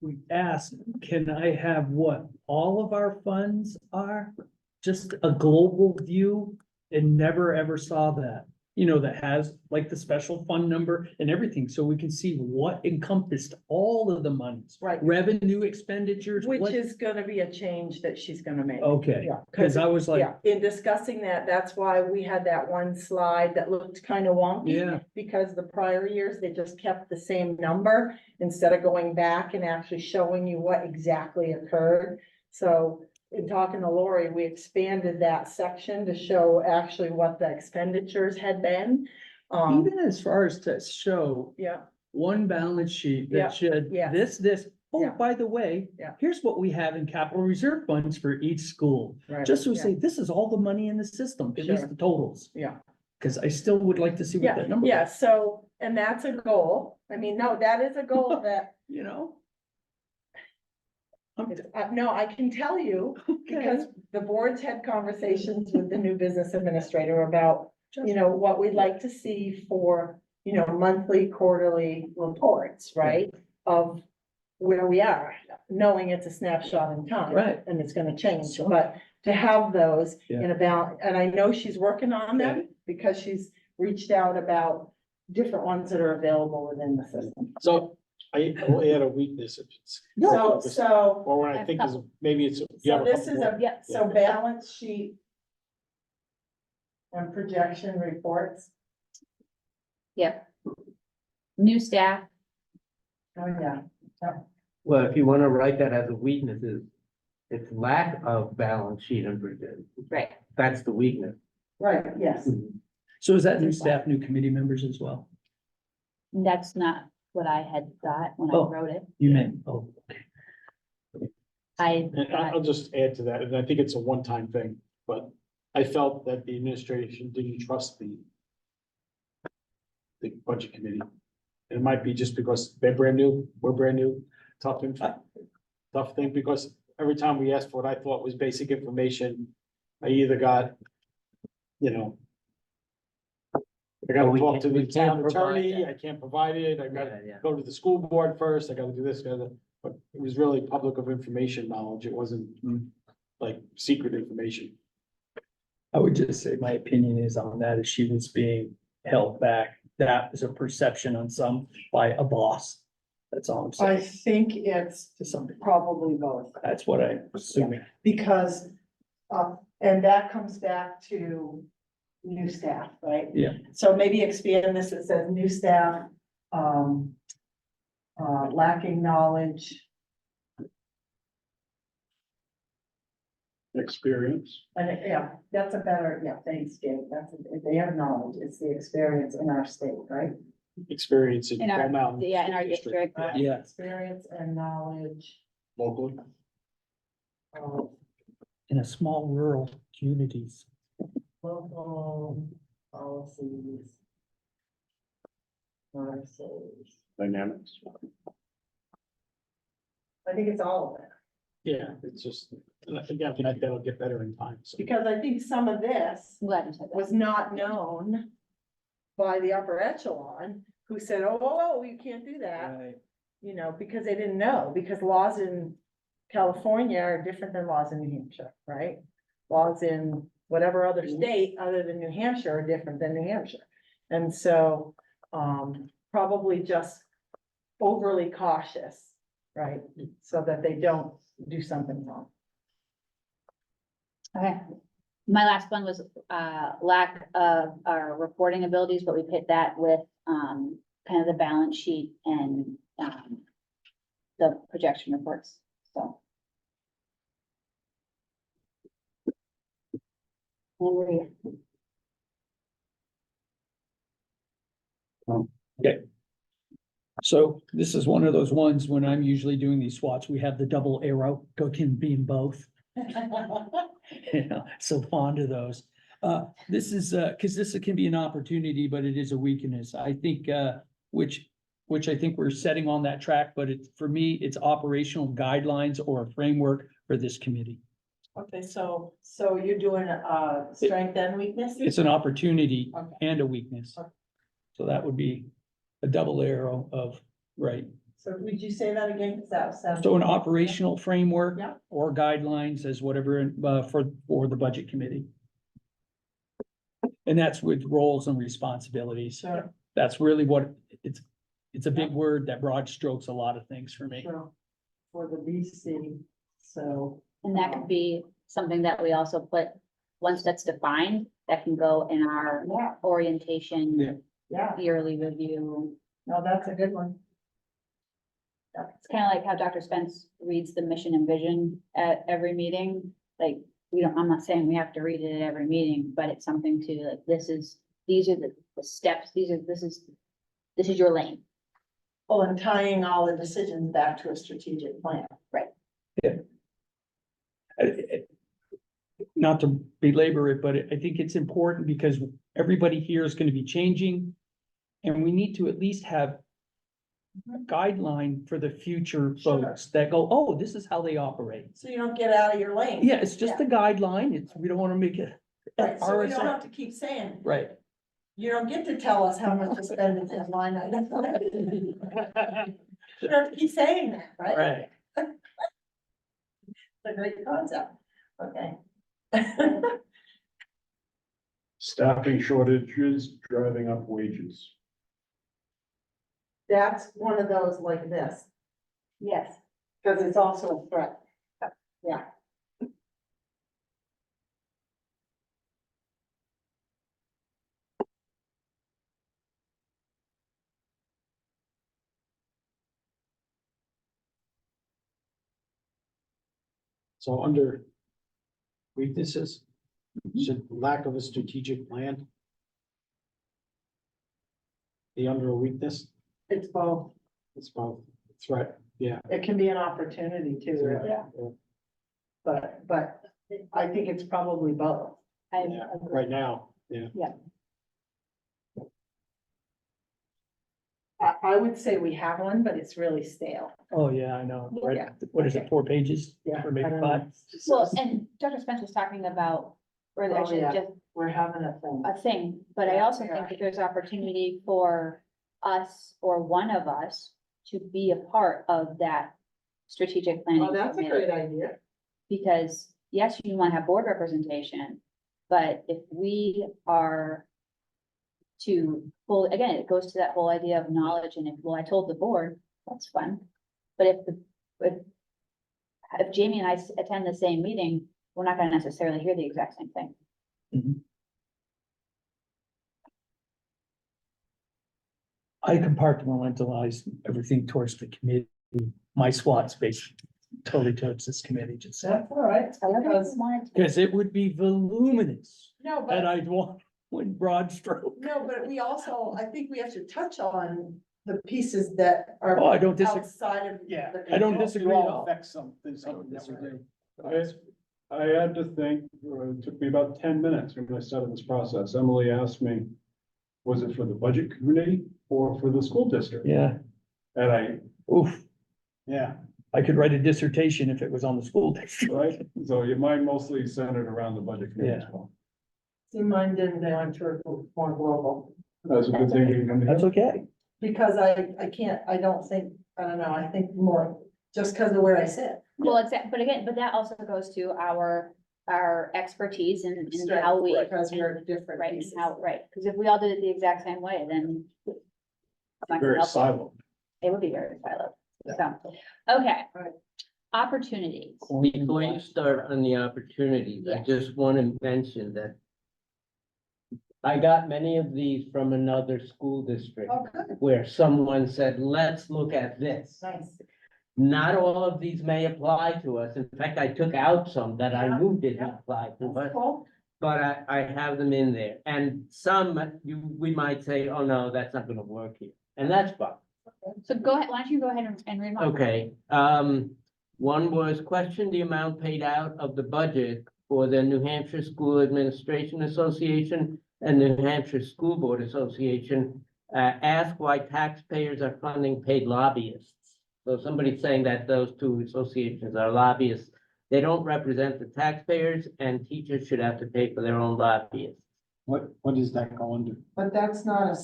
We asked, can I have what all of our funds are? Just a global view and never ever saw that. You know, that has like the special fund number and everything, so we can see what encompassed all of the monies. Right. Revenue expenditures. Which what- is gonna be a change that she's gonna make. Okay, Yeah, cause I was like, Yeah, in discussing that, that's why we had that one slide that looked kind of wonky. yeah, Because the prior years, they just kept the same number instead of going back and actually showing you what exactly occurred. So in talking to Lori, we expanded that section to show actually what the expenditures had been. even as far as to show Yeah, one balance sheet Yeah, that should yes. this. Oh, Yeah. by the way, Yeah. here's what we have in capital reserve funds for each school. right. Just to yeah, say, this is all the money in the system, at least Sure. the totals. Yeah. Cause I still would like to see what that number. Yeah, is, so, and that's a goal. I mean, no, that is a goal that You know, No, I can tell you, because the board's had conversations with the new business administrator about, what we'd like to see for, monthly, quarterly reports, right? Of where we are, knowing it's a snapshot in time. Right. And it's gonna change, but to have those in about, and I know she's working on them because she's reached out about different ones that are available within the system. So I will add a weakness if it's. So, Or what I think is, maybe it's. you have so a this couple is more. Yep. so balance sheet and projection reports. Yep. New staff, Oh, yeah. Well, if you wanna write that as a weakness, it's lack of balance sheet and projection. right, That's the weakness. Right, yes. So is that new staff, new committee members as well? that's not what I had thought when I Oh. wrote it. You meant, oh, I And thought, I'll just add to that, and I think it's a one-time thing, but I felt that the administration didn't trust the budget committee. And it might be just because they're brand new, we're brand new, tough thing, because every time we asked for what I thought was basic information, I either got, I Well, gotta we talk to can't- the we can't town provide attorney, that. I can't provide it, I gotta Yeah. go to the school board first, I gotta do this, but it was really public of information knowledge, it wasn't like secret information. I would just say my opinion is on that, is she was being held back. That is a perception on some by a boss. That's all I'm I saying, think it's to some, probably both, that's what I'm assuming. because, and that comes back to new staff, right? Yeah. So maybe expand this, it says new staff, lacking knowledge, Experience. and that's a better, thanks, Dave, if they have knowledge, it's the experience in our state, right? Experience in In our- Bell Mountain. yeah, in our district, Yeah. Experience and knowledge Locally. of In a small rural communities. local policies. Versus, Dynamics. I think it's all of it, Yeah, it's just, again, I think that'll get better in time, so. because I think some of this I'm glad you said that. was not known by the upper echelon, who said, oh, you can't do that, Right. because they didn't know, because laws in California are different than laws in New Hampshire, right? Laws in whatever other state other than New Hampshire are different than New Hampshire. And so, probably just overly cautious, right? So that they don't do something wrong. Okay. My last one was, lack of our reporting abilities, but we put that with, kind of the balance sheet and, the projection reports, so. Henry, So this is one of those ones when I'm usually doing these SWATs, we have the double arrow, go can be in both. So fond of those. This is, cause this can be an opportunity, but it is a weakness. I think, which I think we're setting on that track, but for me, it's operational guidelines or a framework for this committee. Okay, so you're doing, strength and weakness? It's an opportunity Okay. and a weakness. Okay. So that would be a double arrow of, right. So would you say that again? 'Cause that sounds. So an operational framework Yeah. or guidelines as whatever, for the budget committee. And that's with roles and responsibilities. Sure, That's really what, it's a big word that broad strokes a lot of things for me. sure. For the BC, so. and that could be something that we also put, once that's defined, that can go in our Yeah, orientation, yeah, yearly review. no, that's a good one. It's kind of like how Dr. Spence reads the mission and vision at every meeting. Like, I'm not saying we have to read it at every meeting, but it's something to like, these are the steps, this is your lane. Oh, and tying all the decisions back to a strategic plan. Not to belabor it, but I think it's important because everybody here is gonna be changing. And we need to at least have guideline for the future Sure. folks that go, oh, this is how they operate. So you don't get out of your lane. Yeah, it's just a guideline. It's, we don't want to make it. Right, so we don't RSA. have to keep saying, Right. you don't get to tell us how much to spend in this line item. You don't have to keep saying that, right? Right. It's a great concept, okay. Staffing shortages, driving up wages. That's one of those like this, Yes. because it's also a threat. Yeah. So under weaknesses, should lack of a strategic plan be under a weakness? It's both. It's both threat, yeah. It can be an opportunity too, really. Yeah. But I think it's probably both. I, Yeah, right now, yeah. I would say we have one, but it's really stale. Oh, yeah, I know. Right. Yeah. What is it, 4 pages? Or maybe I don't 5? know. It's well, just- and Dr. Spence was talking about, or Oh, actually yeah. just We're having a thing. a thing, but I Yeah, also yeah. think that there's opportunity for us or one of us to be a part of that strategic planning. Oh, that's a committee. great idea. Because yes, you want to have board representation, but if we are to pull, again, it goes to that whole idea of knowledge and if, well, I told the board, that's fun. But if Jamie and I attend the same meeting, we're not gonna necessarily hear the exact same thing. I compartmentalize everything towards the committee. My SWAT space totally towards this committee, just That's all right, because, because it would be voluminous. no, And but, I'd want one broad stroke. no, but we also, I think we have to touch on the pieces that are Oh, I don't disagree. outside of. Yeah. the I don't control. disagree at all. Affects something that we do. I had to think, it took me about 10 minutes when I started this process. Emily asked me, was it for the budget committee or for the school district? Yeah, And I, oof, Yeah, I could write a dissertation if it was on the school district. right, so your mind mostly centered around the budget committee as well. See, mine didn't, they went to more global, That's a good thing we can come That's here. okay. because I can't, I don't think, I don't know, I think more, just because of where I sit. Well, exactly, but again, but that also goes to our expertise and how we. Because we're different Right, and pieces. how, right, because if we all did it the exact same way, then. it's not gonna Very help. siloed. It would be very siloed, so, okay. Right. Opportunities, Before you start on the opportunities, I Yes. just want to mention that I got many of these from another school district Oh, good, where someone said, let's look at this. nice. Not all of these may apply to us. In fact, I took out some that I knew didn't apply to us, That's cool. but I have them in there. And some we might say, oh, no, that's not gonna work here. And that's fine. so go ahead, why don't you go ahead and read mine? Okay, one was question the amount paid out of the budget for the New Hampshire School Administration Association and New Hampshire School Board Association. Ask why taxpayers are funding paid lobbyists. So somebody's saying that those two associations are lobbyists. They don't represent the taxpayers and teachers should have to pay for their own lobbyists. what does that go under? But that's not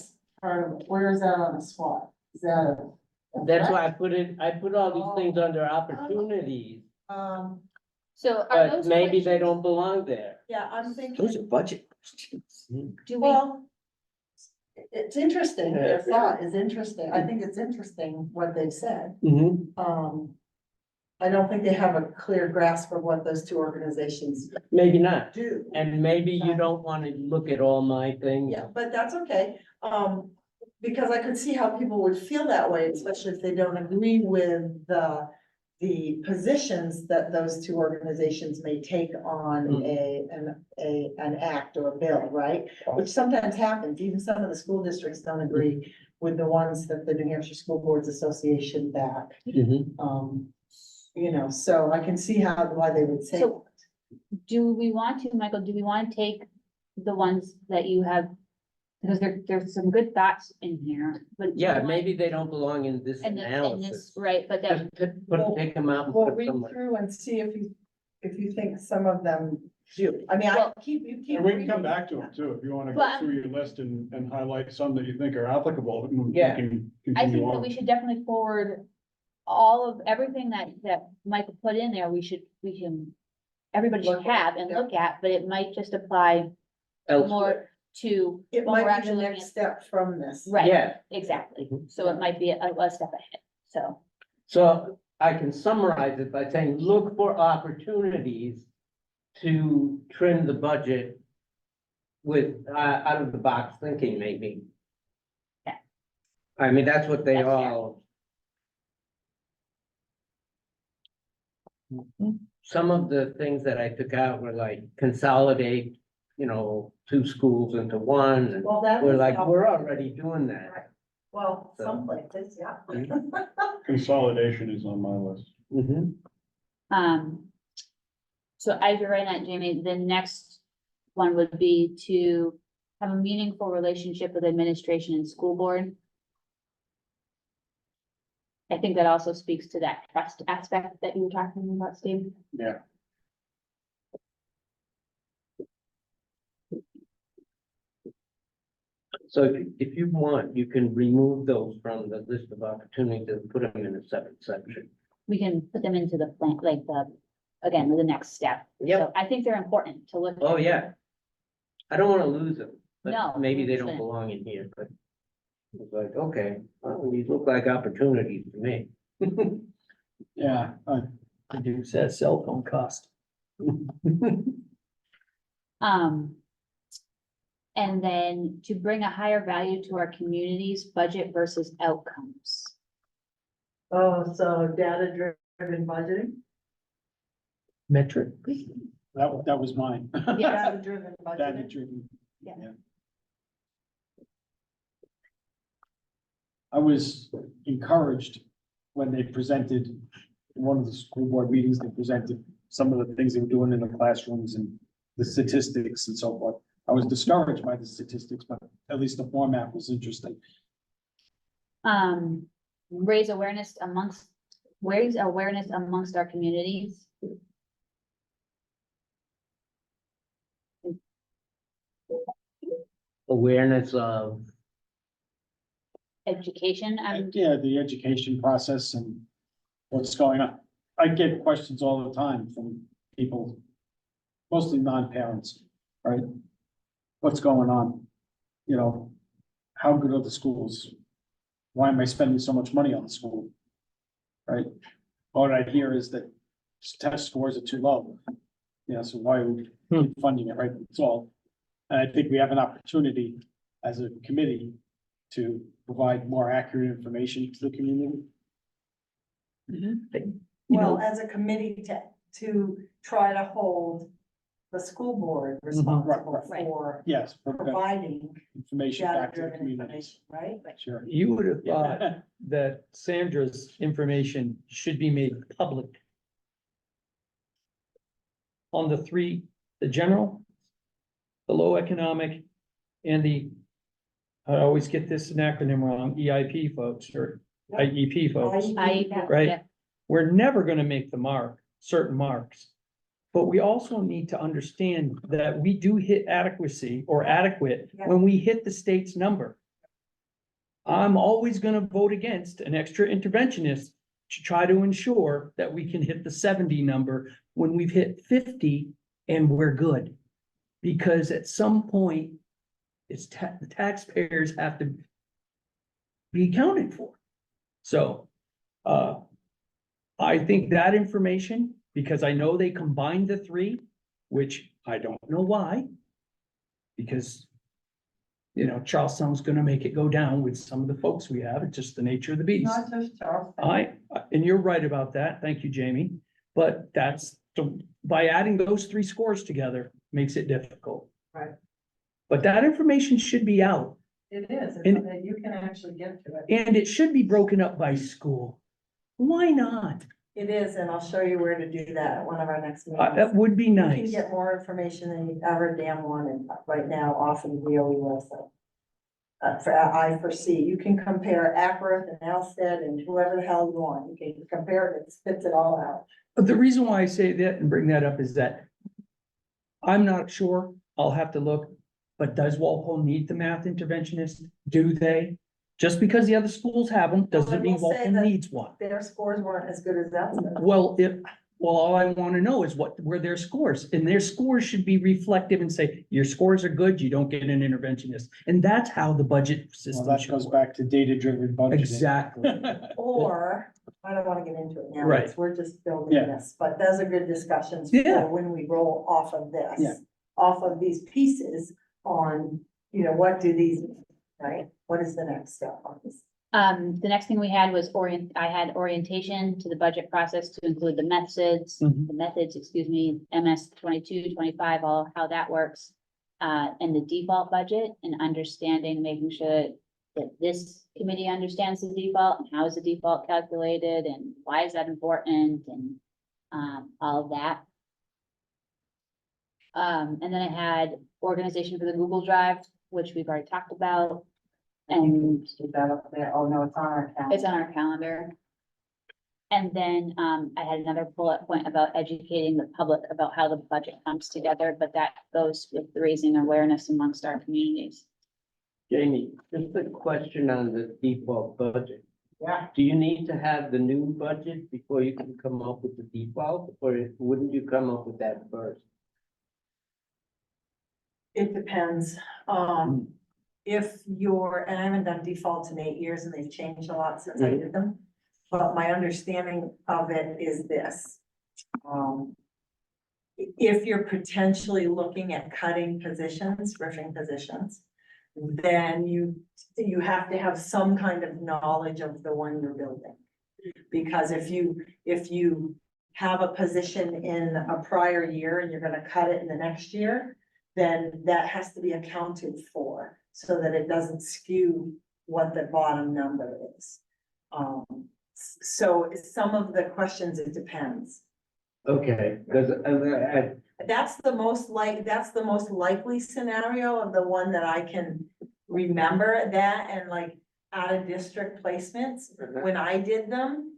part of, where is that on the SWOT? Is that a? That's why I put all these things under opportunities, So are but those maybe they questions- don't belong there. Yeah, I'm thinking, Those are budget questions. Do we, well, it's interesting, their Yeah. thought is interesting, I think it's interesting what they've said. Mm-hmm. I don't think they have a clear grasp of what those two organizations Maybe not. do. And maybe you don't want to look at all my things. Yeah, but that's okay, because I could see how people would feel that way, especially if they don't agree with the positions that those two organizations may take on an act or a bill, right? Which sometimes happens, even some of the school districts don't agree with the ones that the New Hampshire School Boards Association back. Mhm. You know, so I can see why they would say So- that. do we want to, Michael, do we want to take the ones that you have Because there's some good thoughts in here, but. Yeah, maybe they don't belong in this And this, analysis. right, but that, Just take them out and We'll put read somewhere. through and see if you think some of them, I mean, Well- you keep. And we can come reading. back to them too, if you wanna Well, go through your list and highlight some that you think are applicable, and we Yeah. can I continue think that on. we should definitely forward all of, everything that Michael put in there, we can, everybody should Look at, have and yeah. look at, but it might just apply Elsewhere. more to. It when we're might be the actually looking next at- step from this. Right, Yeah, exactly, Mhm. so it might be a step ahead, so. so I can summarize it by saying, look for opportunities to trim the budget with, out of the box thinking, maybe. Yeah. I mean, that's what they That's fair. all. Some of the things that I took out were like consolidate, you know, 2 schools into one, and Well, that. we're is like, we're helpful. already doing that. Right. Well, So- some places, yeah. Consolidation is on my list. Mhm. So as you're writing that, Jamie, the next one would be to have a meaningful relationship with administration and school board. I think that also speaks to that trust aspect that you were talking about, Steve. Yeah. So if you want, you can remove those from the list of opportunities and put them in a separate section. We can put them into the plan, like again, the next step. Yep. So I think they're important to look. Oh, at. yeah. I don't wanna lose them, No, but maybe they 100%. don't belong in here, but. It's like, okay, well, these look like opportunities to me. Yeah, reduce that cell phone cost. And then to bring a higher value to our communities, budget versus outcomes. Oh, so data driven budgeting? Metric. That was mine. Data driven Data budgeting. driven. Yeah. I was encouraged when they presented, in one of the school board meetings, they presented some of the things they were doing in the classrooms and the statistics and so forth. I was discouraged by the statistics, but at least the format was interesting. Raise awareness amongst our communities. Awareness of, Education, Yeah, the education process and what's going on. I get questions all the time from people, mostly non-parents, right? What's going on? You know, how good are the schools? Why am I spending so much money on the school? Right? All I hear is that test scores are too low. Yeah, so why are we keep funding it, right? It's all. And I think we have an opportunity as a committee to provide more accurate information to the community. Well, as a committee to try to hold the school board responsible Right. for Yes, for that providing information data back to the driven communities. information, right? Sure. You would have thought Yeah. that Sandra's information should be made public. On the 3, the general, the low economic, and I always get this acronym wrong, EIP folks or IEP folks. Right. yeah. We're never gonna make the mark, certain marks. But we also need to understand that we do hit adequacy or adequate when we hit the state's number. I'm always gonna vote against an extra interventionist to try to ensure that we can hit the 70 number when we've hit 50 and we're good. Because at some point, the taxpayers have to be accounted for. So, I think that information, because I know they combined the 3, which I don't know why. Because, Charlestown's gonna make it go down with some of the folks we have. It's just the nature of the beast. Not just Charleston. And you're right about that. Thank you, Jamie. But by adding those 3 scores together makes it difficult. Right. But that information should be out, It is, And- you can actually get to it. and it should be broken up by school. Why not? It is, and I'll show you where to do that at one of our next That meetings. would be You can nice. get more information than you ever damn wanted right now off of the DOE website. for I foresee, you can compare Ackworth and Alsted and whoever the hell you want, you can compare it, it spits it all out. But the reason why I say that and bring that up is that I'm not sure, I'll have to look, but does Walpole need the math interventionist? Do they? Just because the other schools have them, doesn't mean will say Walpole that- needs one. Their scores weren't as good as that. Well, all I want to know is what were their scores, and their scores should be reflective and say, your scores are good, you don't get an interventionist. And that's how the budget Well, system that should goes work. back to data-driven budgeting. Exactly. Or, I don't wanna get into it now, Right. because we're just building Yeah. this, but those are good discussions Yeah. for when we roll off of this. Yeah. Off of these pieces on, you know, what do these, mean, right? What is the next step on this? The next thing we had was I had orientation to the budget process to include the methods, excuse me, MS 22, 25, all how that works. And the default budget and understanding, making sure that this committee understands the default and how is the default calculated and why is that important and all of that. And then I had organization for the Google Drive, which we've already talked about. And Keep that up there, oh no, it's on our calendar. it's on our calendar. And then, I had another bullet point about educating the public about how the budget comes together, but that goes with raising awareness amongst our communities. Jamie, just a question on the default budget. Yeah, Do you need to have the new budget before you can come up with the default, or wouldn't you come up with that first? it depends, if you're, and I haven't done defaults in 8 years and they've changed a lot since I did them. But my understanding of it is this. If you're potentially looking at cutting positions, riffing positions, then you have to have some kind of knowledge of the one you're building. Because if you have a position in a prior year and you're gonna cut it in the next year, then that has to be accounted for so that it doesn't skew what the bottom number is. So some of the questions, it depends. Okay, because That's the most likely scenario of the one that I can remember, that and like out of district placements, when I did them.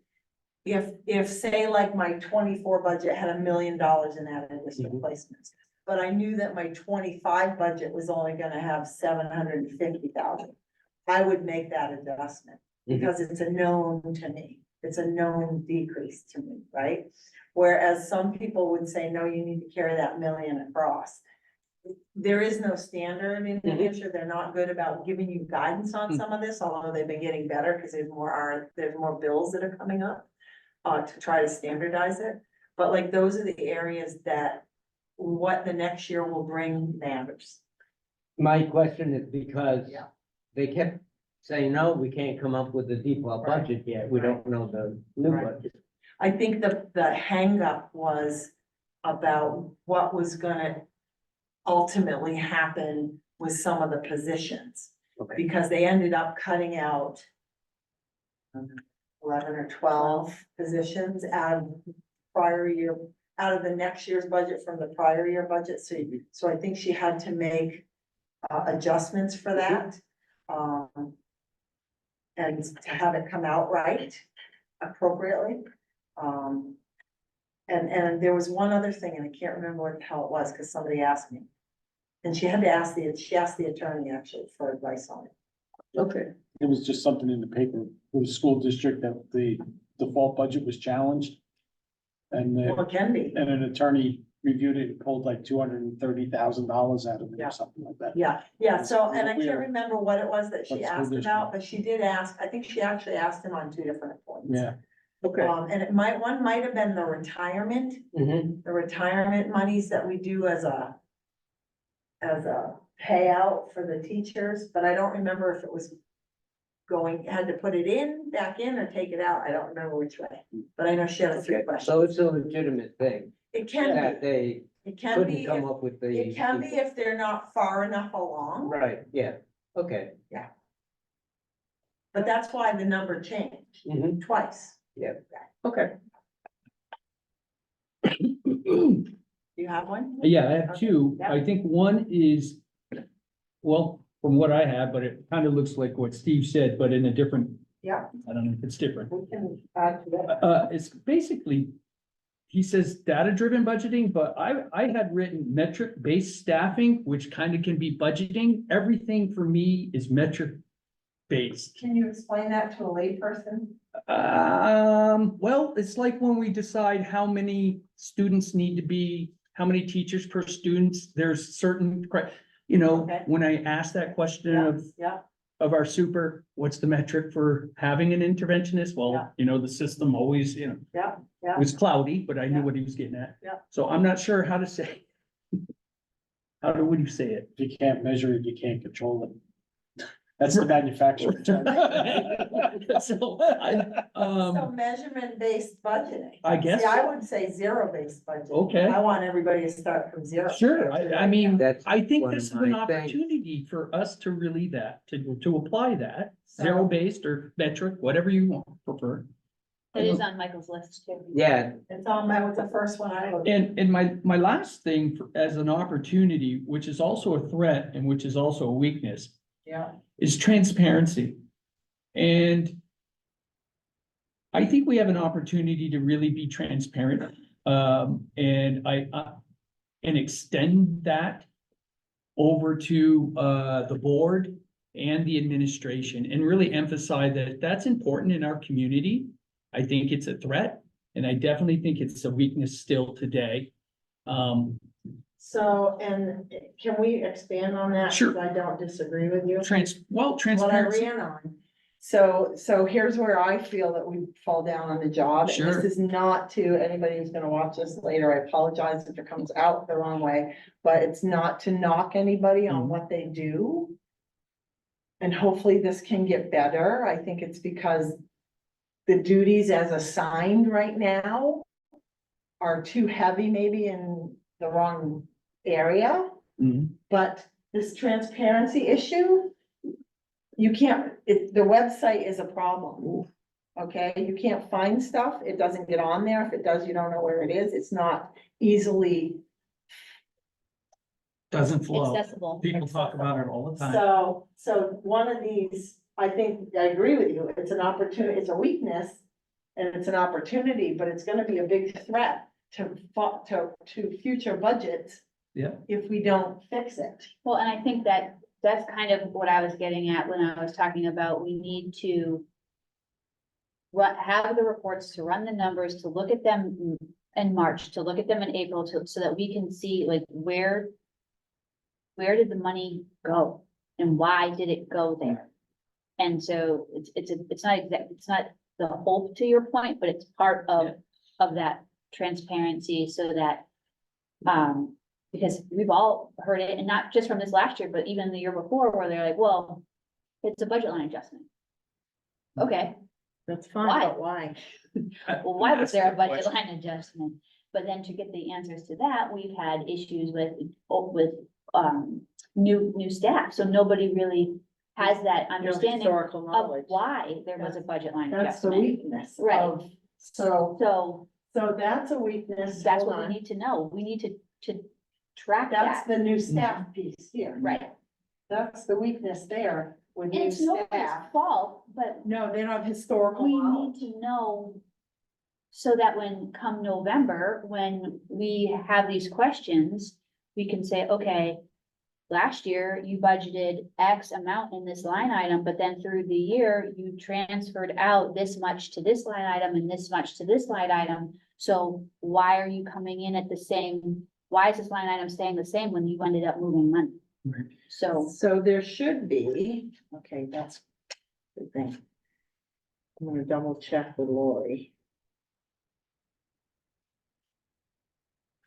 If say like my 24 budget had $1 million in out of district placements, but I knew that my 25 budget was only gonna have 750,000. I would make that adjustment because it's a known to me. It's a known decrease to me, right? Whereas some people would say, no, you need to carry that $1 million across. There is no standard in New Hampshire. They're not good about giving you guidance on some of this, although they've been getting better because there's more bills that are coming up to try to standardize it. But like, those are the areas that what the next year will bring matters. my question is because Yeah. they kept saying, no, we can't come up with the default Right. budget yet. We don't know the new Right. budget. I think the hangup was about what was gonna ultimately happen with some of the positions. Okay. Because they ended up cutting out 11 or 12 positions out of prior year, out of the next year's budget from the prior year budget. So I think she had to make adjustments for that. And to have it come out right appropriately. And there was one other thing, and I can't remember what the hell it was, because somebody asked me. And she asked the attorney actually for advice on it. Okay. It was just something in the paper, for the school district, that the default budget was challenged. And Well, it can be, an attorney reviewed it and pulled like $230,000 out of it Yeah. or something like that. yeah, so, and I can't Weird. remember what it was that she What school asked district? about, but she did ask, I think she actually asked him on 2 different points. Yeah, Okay. And one might have been the retirement, Mhm. the retirement monies that we do as a payout for the teachers, but I don't remember if it was had to put it back in or take it out. I don't remember which way, but I know she had a 3 Okay, questions. so it's a legitimate thing It can that be, they it can couldn't be, come up with the. it can be if they're not far enough along, Right, yeah, okay. but that's why the number changed Mhm. twice. Okay. You have one? Yeah, I have Okay. two. Yeah. I think one is, well, from what I have, but it kind of looks like what Steve said, but in a different, Yeah, I don't know if it's different. we can add to that. It's basically, he says data-driven budgeting, but I had written metric-based staffing, which kind of can be budgeting. Everything for me is metric-based. Can you explain that to a layperson? Well, it's like when we decide how many students need to be, how many teachers per students, there's certain, Okay. when I asked that question Yeah, of our super, what's the metric for having an interventionist? Yeah. Well, the system always, yeah, it yeah. was cloudy, but I knew Yeah. what he was getting at. Yeah. So I'm not sure how to say. Would you say it? If you can't measure it, you can't control it. That's the manufacturer term. So, So measurement-based budgeting. I guess See, I so. would say zero-based budgeting. Okay. I want everybody to start from zero. Sure, I mean, That's I think one this of is an my things. opportunity for us to really to apply that, zero-based or metric, whatever you want, prefer. It is on Michael's list too. Yeah, It's on, that was the first one I looked. And my last thing as an opportunity, which is also a threat and which is also a weakness, Yeah, is transparency. And I think we have an opportunity to really be transparent. And and extend that over to, the board and the administration and really emphasize that that's important in our community. I think it's a threat and I definitely think it's a weakness still today. so, and can we expand on that? Sure. 'Cause I don't disagree with you. What I Transparency. ran on. So here's where I feel that we fall down on the job. And Sure. this is not to anybody who's gonna watch this later. I apologize if it comes out the wrong way, but it's not to knock anybody on Mhm. what they do. And hopefully this can get better. I think it's because the duties as assigned right now are too heavy, maybe in the wrong area. Mhm. But this transparency issue, you can't, the website is a problem. Okay, you can't find stuff, it doesn't get on there, if it does, you don't know where it is, it's not easily. Doesn't flow. Accessible. People talk about it all the time. So one of these, I think, I agree with you, it's an opportunity, it's a weakness. And it's an opportunity, but it's gonna be a big threat to future budgets. Yeah. If we don't fix it. Well, and I think that that's kind of what I was getting at when I was talking about, we need to have the reports, to run the numbers, to look at them in March, to look at them in April, so that we can see like where did the money go and why did it go there? And so it's not the whole, to your point, but it's part of that transparency so that, because we've all heard it, and not just from this last year, but even the year before, where they're like, well, it's a budget line adjustment. Okay, That's fine, Why? but why? well, why was there a That's budget the question. line adjustment? But then to get the answers to that, we've had issues with new staff, so nobody really has that No understanding historical of knowledge. why there was a budget line That's the adjustment. weakness Right. of, so So that's a weakness. that's Hold what on. we need to know. We need to track That's that, the new staff piece here. right? That's the weakness there with And new it's nobody's staff. fault, but No, they don't have historical we need knowledge. to know so that when come November, when we have these questions, we can say, okay, last year you budgeted X amount in this line item, but then through the year you transferred out this much to this line item and this much to this line item. So why are you coming in at the same, why is this line item staying the same when you ended up moving money? Right. So So there should be, okay, that's the thing. I'm gonna double check with Lori.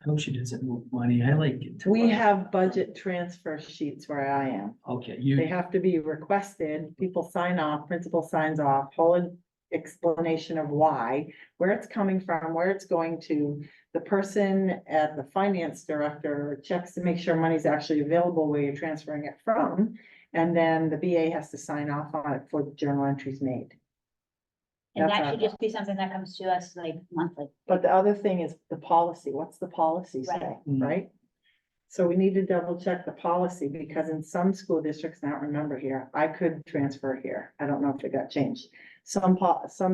I hope she doesn't move money. I like it. to- We have budget transfer sheets where I am. Okay, They you, have to be requested, people sign off, principal signs off, whole explanation of why, where it's coming from, where it's going to. The person at the finance director checks to make sure money's actually available where you're transferring it from. And then the BA has to sign off on it for the journal entries made. and That's that our- should just be something that comes to us like monthly. But the other thing is the policy, what's the policy say, Right. Mm. right? So we need to double check the policy because in some school districts, I don't remember here, I could transfer here. I don't know if it got changed. Some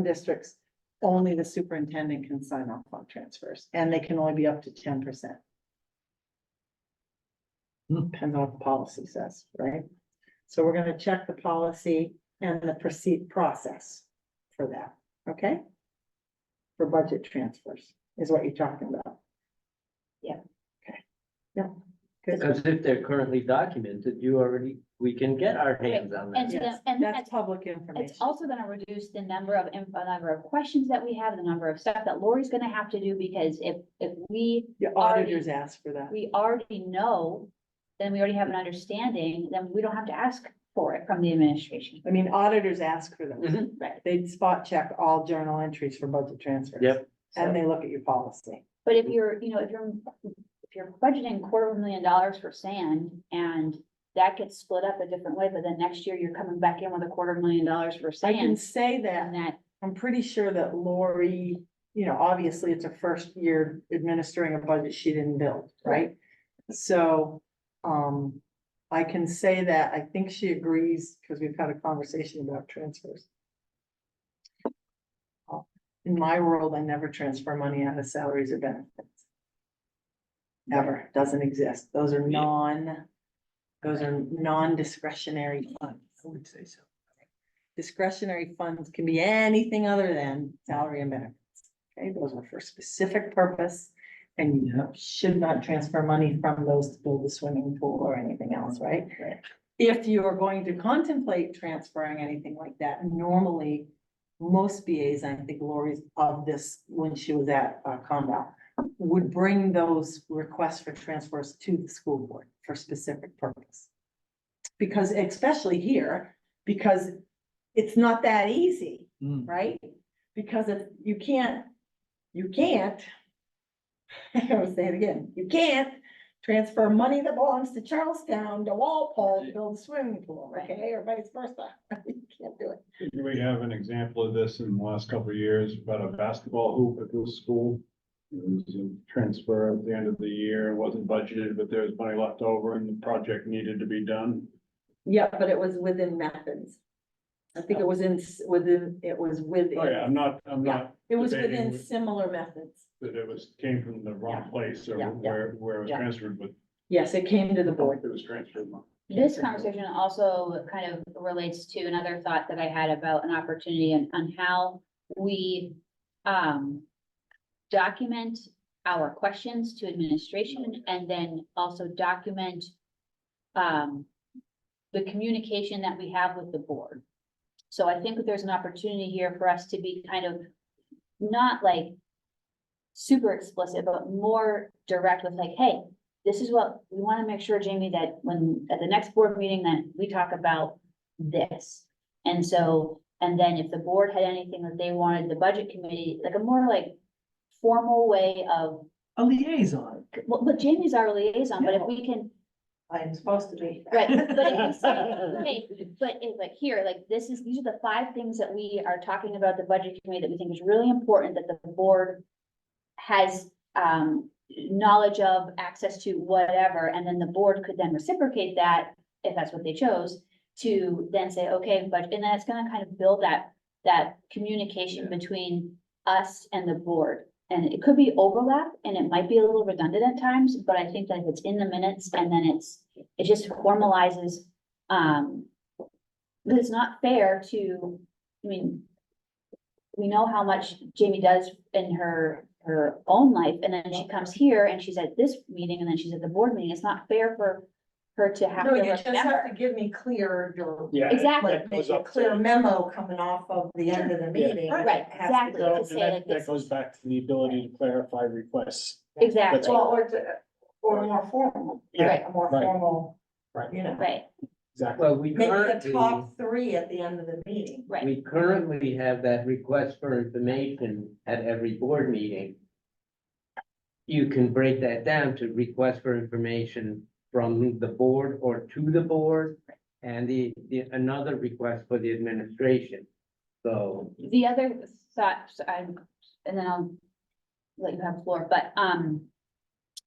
districts, only the superintendent can sign off on transfers and they can only be up to 10%. Depends on what the policy says, right? So we're gonna check the policy and the process for that, okay? For budget transfers is what you're talking about. Yeah. Okay. Yeah. Good. Because if they're currently documented, we can get our hands on And that. so Yes, and that's that's- public information. It's also gonna reduce the number of questions that we have, the number of stuff that Lori's gonna have to do, because if we The auditors ask for that. we already know, then we already have an understanding, then we don't have to ask for it from the administration. I mean, auditors ask for those. Mhm. Right. They spot check all journal entries for budget transfers. Yep. And they look at your policy. But if you're, if you're budgeting $250,000 for sand and that gets split up a different way, but then next year you're coming back in with $250,000 for I can sand, say that, and that, I'm pretty sure that Lori, obviously it's her first year administering a budget she didn't build, right? So, I can say that I think she agrees, because we've had a conversation about transfers. In my world, I never transfer money out of salaries or benefits. Never, doesn't exist. Those are non-discretionary funds. I would say so. Discretionary funds can be anything other than salary and benefits. Okay, those are for specific purpose. And you should not transfer money from those to build a swimming pool or anything else, right? Right. If you are going to contemplate transferring anything like that, normally, most BAs, I think Lori's of this, when she was at Conval, would bring those requests for transfers to the school board for specific purpose. Because especially here, because it's not that easy, Mm. right? Because if you can't, I'll say it again, you can't transfer money that belongs to Charlestown to Walpole to build a swimming pool, okay, or vice versa. You can't do it. We have an example of this in the last couple of years about a basketball hoop at the school. It was a transfer at the end of the year, it wasn't budgeted, but there was money left over and the project needed to be done. Yeah, but it was within methods. I think it was within, Oh, yeah, I'm not it was within debating similar methods. that it came from the wrong place or Yeah, yeah, where it was yeah. transferred, but Yes, it came to the board. it was transferred. this conversation also kind of relates to another thought that I had about an opportunity and on how we document our questions to administration and then also document the communication that we have with the board. So I think that there's an opportunity here for us to be kind of not like super explicit, but more direct with like, hey, this is what we want to make sure, Jamie, that when at the next board meeting that we talk about this. And so, and then if the board had anything that they wanted, the budget committee, like a more like formal way of, A liaison. well, but Jamie's our liaison, but if we can, I am supposed to be. right, but if we say, hey, but it's like here, like these are the 5 things that we are talking about the budget committee that we think is really important that the board has knowledge of, access to, whatever, and then the board could then reciprocate that, if that's what they chose, to then say, okay, but, and then it's gonna kind of build that communication between us and the board. And it could be overlap and it might be a little redundant at times, but I think that if it's in the minutes and then it just formalizes, but it's not fair to, I mean, we know how much Jamie does in her own life, and then she comes here and she's at this meeting and then she's at the board meeting. It's not fair for her to have No, to you just have to remember. give me clear, Yeah. Exactly. like, make a clear memo coming off of the end of the meeting. Right, It has to exactly. go- To say like That this. goes back to the ability to clarify requests. Exactly, Well, or more formal, Yeah, right, a more right. formal, Right. right, Exactly. Well, we maybe the currently, top 3 at the end of the meeting. right. we currently have that request for information at every board meeting. You can break that down to request for information from the board or to the board. And another request for the administration. So, The other thought, and then I'll let you have the floor, but,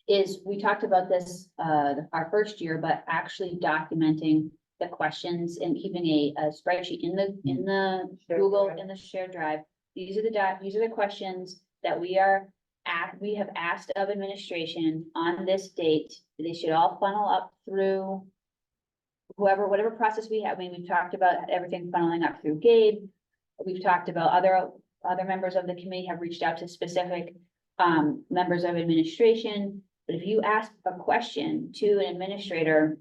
is we talked about this, our first year, but actually documenting the questions and keeping a spreadsheet in the Shared Google, drive. in the shared drive. These are the questions that we have asked of administration on this date. They should all funnel up through whatever process we have. I mean, we've talked about everything funneling up through Gabe. We've talked about other members of the committee have reached out to specific members of administration. But if you ask a question to an administrator,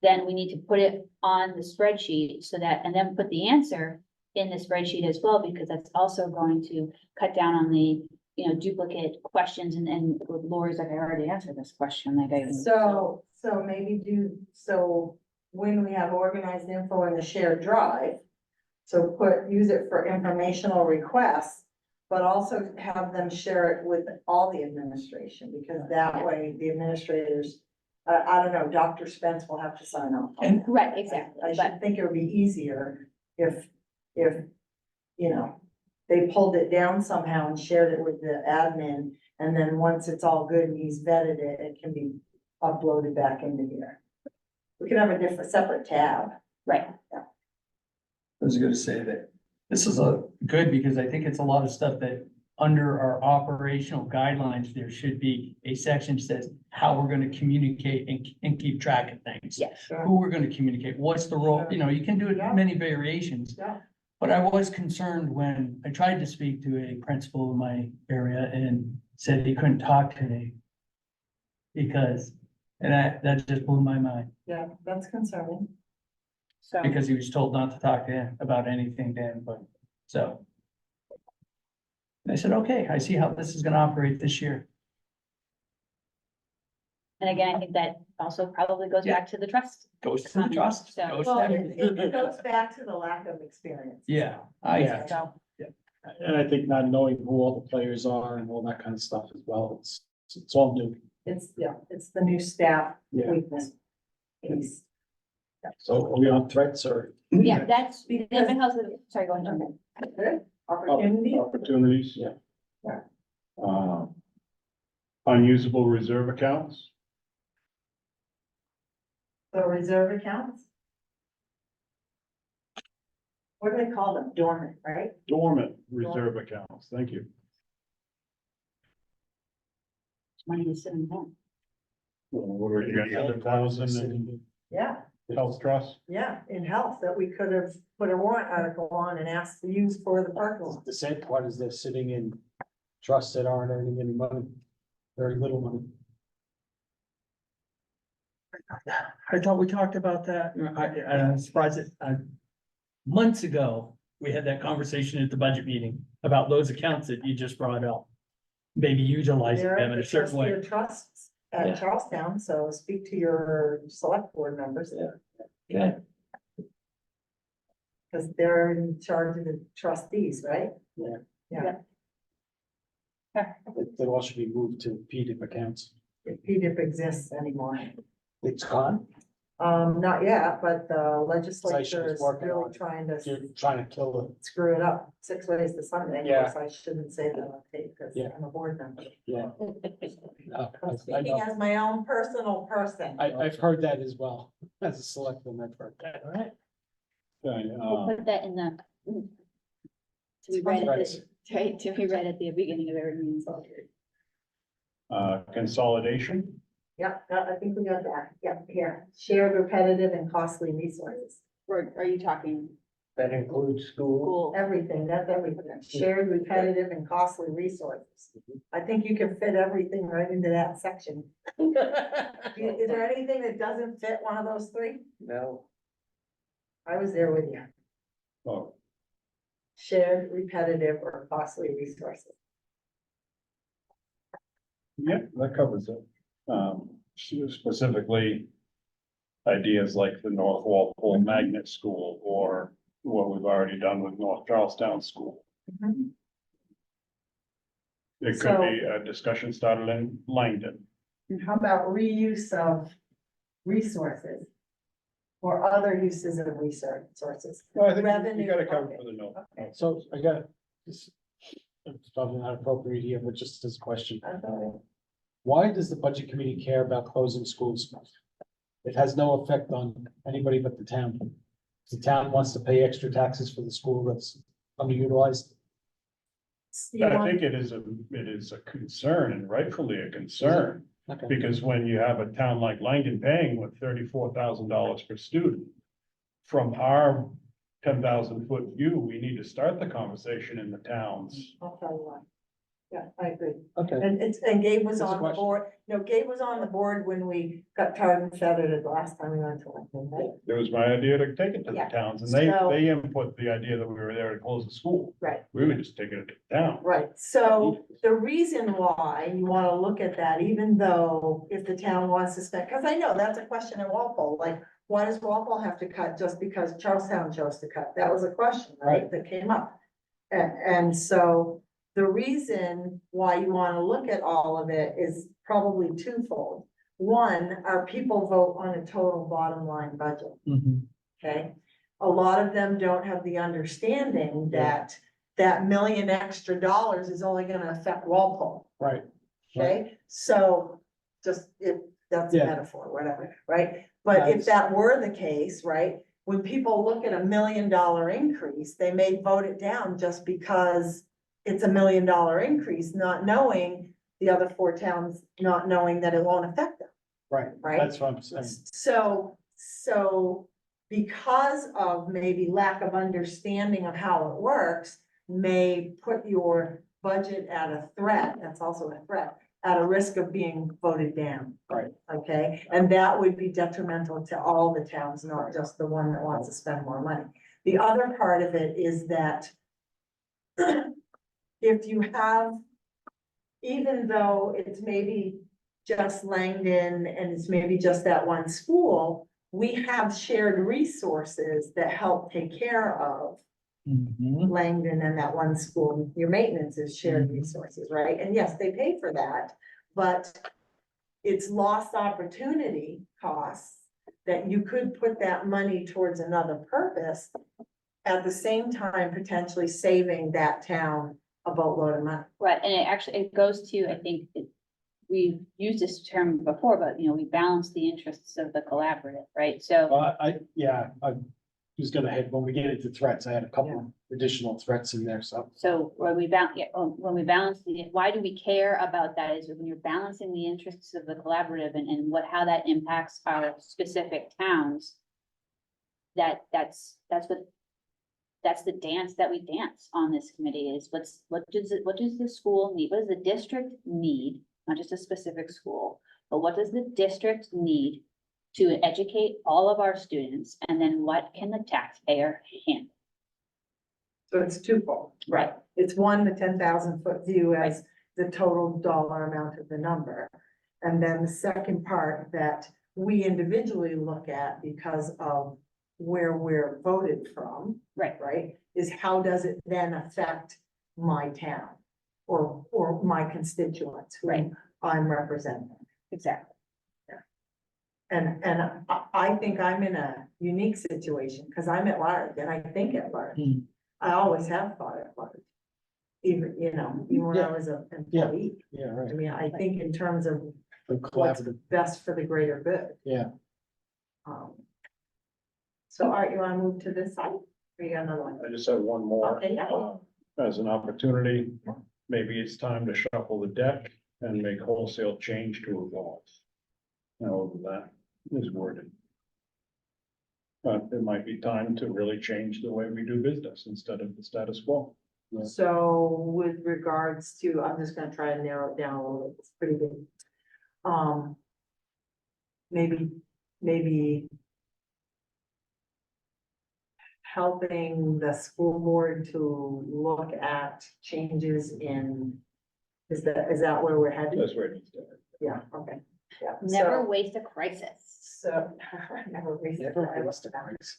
then we need to put it on the spreadsheet so that, and then put the answer in the spreadsheet as well, because that's also going to cut down on the, duplicate questions and Lori's like, I already answered this question, like I. So maybe so when we have organized info in the shared drive, so use it for informational requests, but also have them share it with all the administration, because that way the administrators, I don't know, Dr. Spence will have to sign off on that. Right, exactly, I but should think it would be easier if, they pulled it down somehow and shared it with the admin, and then once it's all good and he's vetted it, it can be uploaded back into here. We could have a separate tab. right, I was gonna say that this is good because I think it's a lot of stuff that under our operational guidelines, there should be a section that says how we're gonna communicate and keep track of things. yes. Who we're gonna communicate, what's the role, you can do it in many variations. Yeah. But I was concerned when I tried to speak to a principal in my area and said he couldn't talk today. That just blew my mind, Yeah, that's concerning. So, because he was told not to talk to him about anything then, but, so. And I said, okay, I see how this is gonna operate this year. and again, I think that also probably goes back to the trust. Goes to the trust. So- goes to Well, everything. it goes back to the lack of experience. Yeah, Yeah. So, And I think not knowing who all the players are and all that kind of stuff as well, it's all new. It's the new staff Yeah. weakness piece. So are we on threats or? yeah, that's, Because- mental health, sorry, go ahead. Good. Opportunity. Opportunities. Yeah. Yeah. Unusable reserve accounts. The reserve accounts. What do they call them? Dormant, right? Dormant reserve accounts, thank you. Money is sitting there. What are you got, 100,000 in Yeah, health trust? yeah, in health that we could have put a warrant article on and asked to use for the parking lot. The sad part is they're sitting in trusts that aren't earning any money, very little money. I thought we talked about that. I'm surprised that, months ago, we had that conversation at the budget meeting about those accounts that you just brought up. Maybe utilizing They're them in the a certain way. trustee of trusts Yeah. at Charlestown, so speak to your select board members. Okay. Because they're in charge of the trustees, right? They all should be moved to PDIP accounts. If PDIP exists anymore. It's gone. Not yet, but the legislature was is working really on it. trying to You're trying to kill screw it up 6 ways to Sunday. Of Yeah. course, I shouldn't say that on tape because Yeah. I'm a board member. it, yeah. I'm I speaking know. as my own personal person. I've heard that as well, as a selectman, I've heard that. Alright. Okay, We'll put that in the. To be read at the, right, to be read at the beginning of every meeting. consolidation, Yeah, I think we got that. Yeah, here, shared repetitive and costly resources. Or are you talking That includes school. school? Everything, that's everything. Shared repetitive and costly resources. I think you can fit everything right into that section. Is there anything that doesn't fit one of those three? No, I was there with you. oh, Shared repetitive or costly resources. yeah, that covers it. Specifically, ideas like the North Walpole Magnet School or what we've already done with North Charlestown School. It could So- be a discussion started in Langdon. How about reuse of resources? Or other uses of resources? Well, I think Revenue you gotta cover bucket. for the note. Okay. So I got, this, it's probably not appropriate here, but just as a question. I thought Why does the budget committee care about closing schools? It has no effect on anybody but the town. The town wants to pay extra taxes for the school that's underutilized. You I want- think it is a concern, and rightfully a concern. Okay. Because when you have a town like Langdon paying with $34,000 per student. From our 10,000 foot view, we need to start the conversation in the towns. I'll tell you why. Yeah, I agree. Okay. And Gabe was That's a on the question. board, Gabe was on the board when we got tarred and feathered the last time we went to Lincoln, right? It was my idea to take it to the Yeah. towns, and So- they input the idea that we were there to close the school. Right. We were just taking it to the town. Right, so the reason why you wanna look at that, even though if the town wants to spend, cause I know that's a question in Walpole, like, why does Walpole have to cut just because Charlestown chose to cut? That was a question, right, that came up. And so the reason why you wanna look at all of it is probably twofold. One, our people vote on a total bottom line budget. Okay, a lot of them don't have the understanding that that million extra dollars is only gonna affect Walpole, Right. okay? So just if that's a Yeah. metaphor, whatever, right? But if that were the case, right, when people look at $1 million increase, they may vote it down just because it's $1 million increase, not knowing the other four towns, not knowing that it won't affect them. Right. Right. That's what I'm saying. So because of maybe lack of understanding of how it works, may put your budget at a threat, that's also a threat, at a risk of being voted down. Right. Okay, and that would be detrimental to all the towns, not just the one that wants to spend more money. The other part of it is that if you have, even though it's maybe just Langdon and it's maybe just that one school, we have shared resources that help take care of Langdon and that one school. Your maintenance is shared resources, right? And yes, they pay for that, but it's lost opportunity costs that you could put that money towards another purpose, at the same time potentially saving that town a boatload of money. Right, and it goes to, I think, we've used this term before, but we balance the interests of the collaborative, right? So, I was gonna head, when we get into threats, I had a couple of additional threats in there, so. when we balance why do we care about that is when you're balancing the interests of the collaborative and how that impacts our specific towns. That's the dance that we dance on this committee is what does the school need? What does the district need? Not just a specific school, but what does the district need to educate all of our students? And then what can the taxpayer handle? So it's twofold, right? It's one, the 10,000 foot view as the total dollar amount of the number. And then the second part that we individually look at because of where we're voted from. Right, is how does it then affect my town or my constituents who Right. I'm representing? Exactly. And I think I'm in a unique situation because I'm at large and I think at large. I always have thought at large. Even when I was an employee. Yeah, I right. mean, I think in terms of The what's collaborative, best for the greater good. yeah. So Art, you wanna move to this side? Or you got another one? I just have one more. Okay, yeah. As an opportunity, maybe it's time to shuffle the deck and make wholesale change to evolve. However that is worded. But it might be time to really change the way we do business instead of the status quo. So with regards to, I'm just gonna try and narrow it down a little bit, it's pretty big. Maybe helping the school board to look at changes in, is that where we're headed? That's where it needs to be. Yeah, okay, yeah. Never So- waste a crisis. So, never waste a Never crisis. waste a crisis.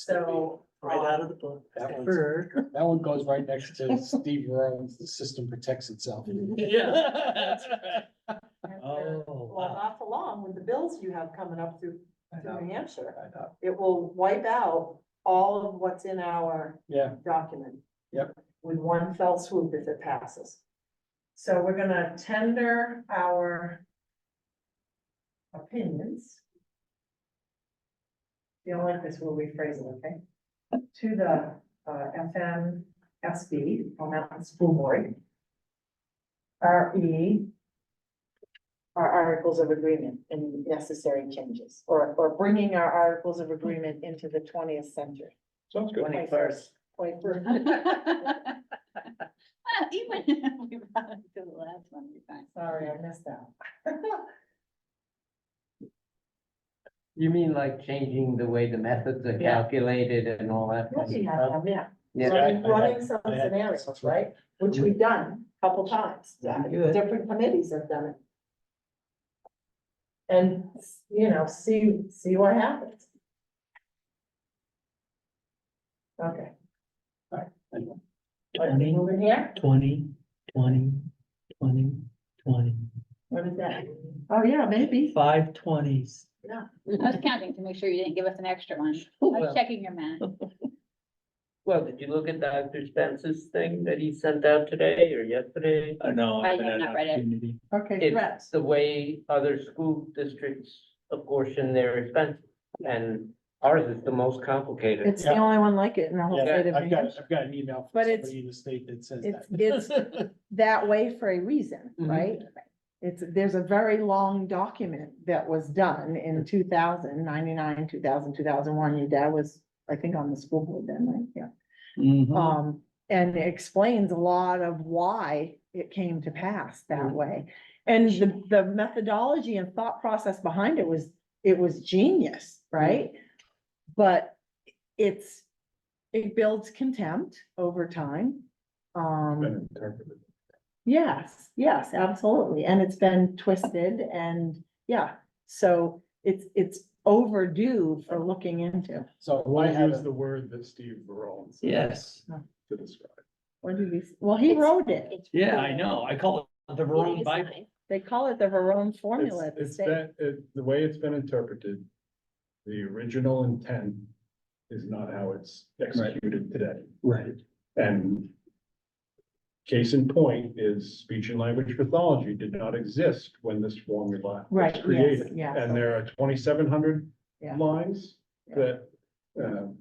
So. Right out of the book. That one goes right next to Steve Rollins, the system protects itself. Yeah. Well, Oh, not for long, with the bills you have coming up through New Hampshire, I know. it will wipe out all of what's in our Yeah, document. Yep. With one fell swoop if it passes. So we're gonna tender our opinions. You don't like this, we'll rephrase it, okay? To the FMSD, Home Mountain School Board. RE. Our articles of agreement and necessary changes, or bringing our articles of agreement into the 20th century. Sounds good. 21st. 21st. Even if we brought it to the last one, we fine. Sorry, I missed that. You mean like changing the way the methods are Yeah. calculated and all that? kind of stuff? Yeah. Yeah. Running some I had- scenarios, that's right. right, which we've done a couple times, Very good. different committees have done it. And, you know, see what happens. Okay. Anyway. Moving here, 20, 20, 20, 20. what is that? Oh, yeah, maybe. 520s. Yeah. I was counting to make sure you didn't give us an extra one. I was Well- checking your math. Well, did you look at Dr. Spence's thing that he sent out today or yesterday? No, I haven't have had not read it. opportunity. Okay, It's threats. the way other school districts apportion their expenses, and ours is the most complicated. It's the only one like it in the whole Yeah, state of New Hampshire. I've got an email But from it's- somebody in the state that says it's- that. That way for a reason, Mhm. right? There's a very long document that was done in 2000, 99, 2000, 2001. Your dad was, I think, on the school board then, right? Yeah. Mhm. And it explains a lot of why it came to pass that way. And the methodology and thought process behind it was genius, right? But it builds contempt over time. Been interpreted. Yes, absolutely. And it's been twisted and, yeah, so it's overdue for looking into. So I We'll had, use the word that Steve Barone said Yes, to describe. What did he, well, he wrote it. It's yeah, really- I know. I call it the It Verone is Bible. nice. They call it the Verone formula at the It's state. been, the way it's been interpreted, the original intent is not how it's executed today. Right. And case in point is speech and language pathology did not exist when this formula Right, was yes, created. yeah. And there are 2,700 Yeah. lines Yeah. that,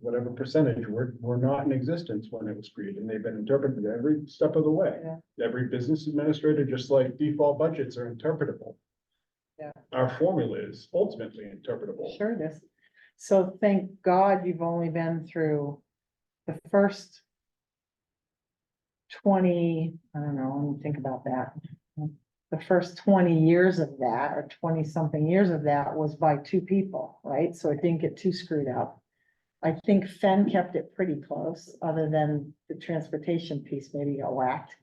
whatever percentage were not in existence when it was created. And they've been interpreted every step of the way. Yeah. Every business administrator, just like default budgets are interpretable. Yeah. Our formula is ultimately interpretable. Sure it is. So thank God you've only been through the first 20, I don't know, let me think about that. The first 20 years of that, or 20-something years of that was by two people, right? So it didn't get too screwed up. I think Fen kept it pretty close, other than the transportation piece maybe got whacked.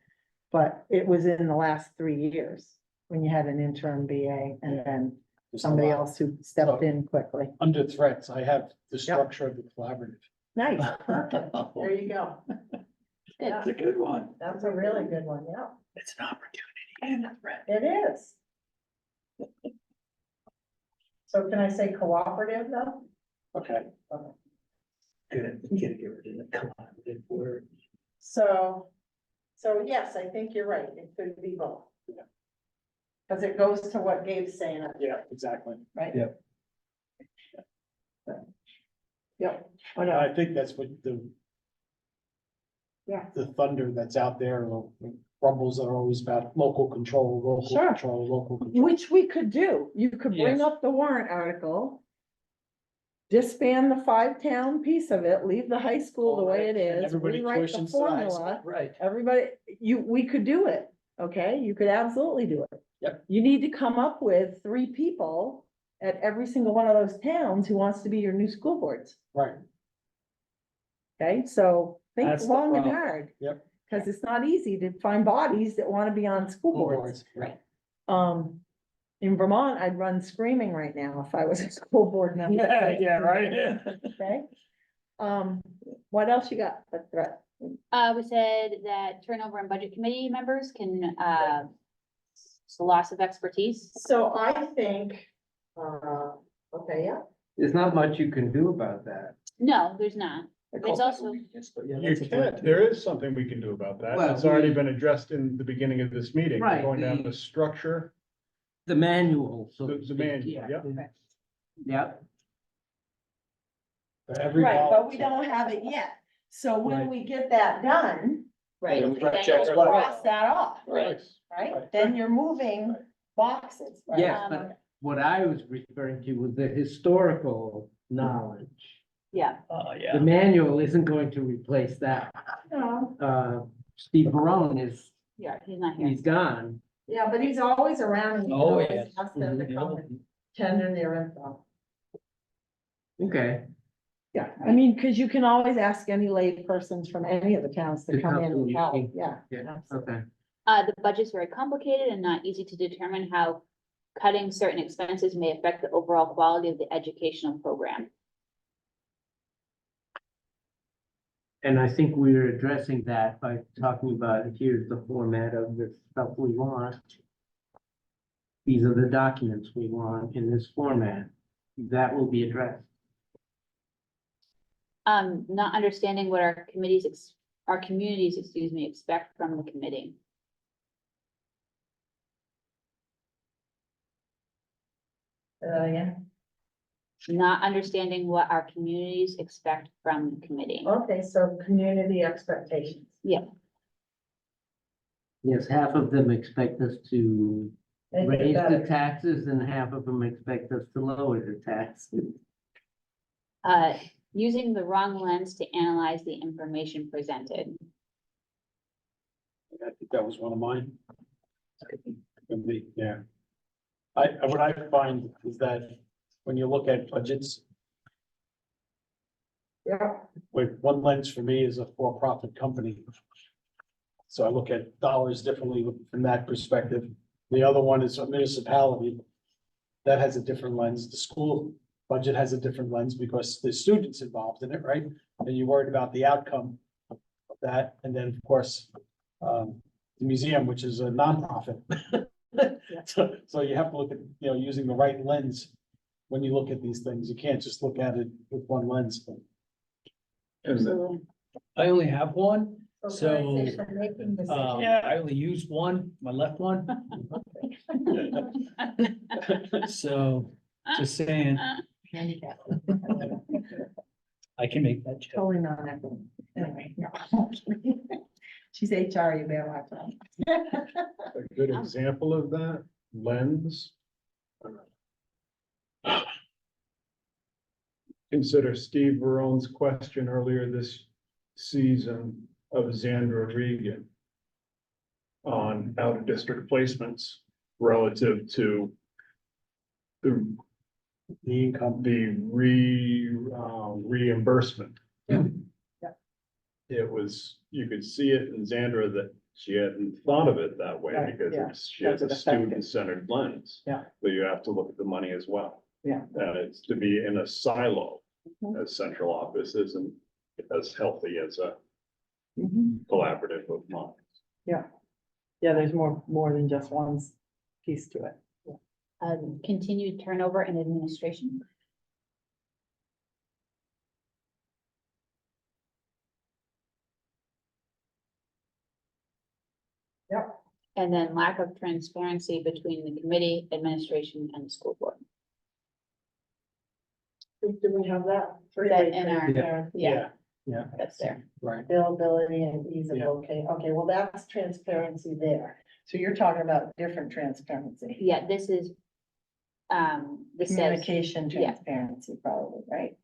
But it was in the last 3 years, when you had an interim BA and then Just a somebody lot. else who stepped in quickly. Under threats, I have the structure of the collaborative. Nice, perfect. There you go. It's a good one. That's a really good one, yeah. It's an opportunity and a threat. It is. So can I say cooperative though? Okay. Good. You gotta get rid of the collaborative word. So yes, I think you're right. It could be both. Cause it goes to what Gabe's saying, Yeah, exactly. right? Yeah. Yep. And I think that's what Yeah. the thunder that's out there, or rumbles that are always about local control, Sure. local control. Which we could do. You could bring Yes. up the warrant article. Disband the 5-town piece of it, leave the high school the way it And is, everybody rewrite the questions the high school. formula. Right. Everybody, we could do it, okay? You could absolutely do it. Yep. You need to come up with 3 people at every single one of those towns who wants to be your new school boards, Right, okay? So think That's the long and problem. hard. Yep. Cause it's not easy to find bodies that wanna be on school school boards. boards, right. In Vermont, I'd run screaming right now if I was a school board member. Right. Okay? What else you got for threat? We said that turnover in budget committee members can, it's the loss of expertise. So I think, okay, yeah. There's not much you can do about that. No, there's not. It's also, You can, there is something we can do about that. Well, It's already we- been addressed in the beginning of this meeting. We're Right, going down the- the structure, The manual, so. the to speak, manual, yeah. yeah. Yep, Every Right, but we volunteer- don't have it yet. So when Right. we get that done, right. Then we gotta then check you'll it out. cross that off, Right. right? Right. Then you're moving boxes, right? yes, but what I was referring to was the historical knowledge. Yeah, Oh, The yeah. manual isn't going to replace that. No. Steve Barone yeah, he's not here. he's gone. Yeah, but he's always around and you can Oh, always yes. ask them to Mhm. come and tender their info. Okay. Yeah, I mean, because you can always ask any lay persons from any of the towns to To come come in to and the help, meeting. yeah. Yeah, absolutely. okay. The budget's very complicated and not easy to determine how cutting certain expenses may affect the overall quality of the educational program. And I think we're addressing that by talking about, here's the format of the stuff we want. These are the documents we want in this format. That will be addressed. Not understanding what our communities, excuse me, expect from the committee. Yeah, Not understanding what our communities expect from the committee. okay, so community expectations. Yes, half of them expect us to Make it raise the better. taxes and half of them expect us to lower the taxes. Using the wrong lens to analyze the information presented. I think that was one of mine. Yeah. What I find is that when you look at budgets, Yeah, like one lens for me is a for-profit company. So I look at dollars differently from that perspective. The other one is a municipality. That has a different lens. The school budget has a different lens because there's students involved in it, right? And you're worried about the outcome of that. And then, of course, the museum, which is a nonprofit. So you have to look at, using the right lens when you look at these things. You can't just look at it with one lens. And then Absolutely. I only have one, so organization making decisions. I only use one, my left one. So, just saying, Handicap. I can make that joke. Totally not equitable. Anyway, no. She's HR, you better watch out. a good example of that lens. Consider Steve Barone's question earlier this season of Xandra Regan on out-of-district placements relative to the income. the reimbursement. Yeah. It was, you could see it in Xandra that she hadn't thought of it that way Right, because yeah. she has a That's effective. student-centered lens. Yeah. But you have to look at the money as well. Yeah. And it's to be in a silo Mhm. as central office isn't as healthy as a Mhm. collaborative of minds. Yeah, there's more than just one piece to it. Continued turnover in administration. Yep. And then lack of transparency between the committee, administration, and the school board. Do we have that? That in our- Transparency, Yeah, Yeah, that's there. right. Availability and ease of Yeah. okay, well, that's transparency there. So you're talking about different transparency. Yeah, this is, this says, Communication yeah. transparency probably, right?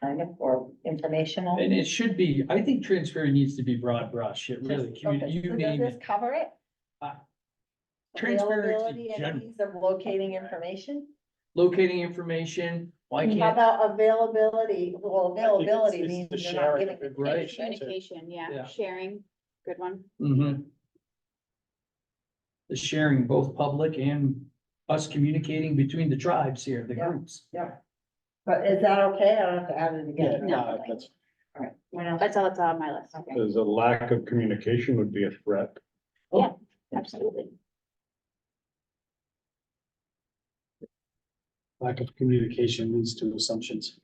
Kind of, or informational. And it should be, I think transparent needs to be broad brush, it really, Okay, you so does name this it. cover it? Transparency Availability in and general, ease of locating information? locating information, why How can't, about availability? Well, availability it's means the you're not sharing giving. of information. communication, yeah, Yeah. sharing, good one. Mhm. The sharing, both public and us communicating between the tribes here, the Yeah. groups. Yeah. But is that okay? I don't have to add it Yeah, again. No. that's, All right. What else? That's all that's on my list. Okay. There's a lack of communication would be a threat. Absolutely. lack of communication leads to assumptions.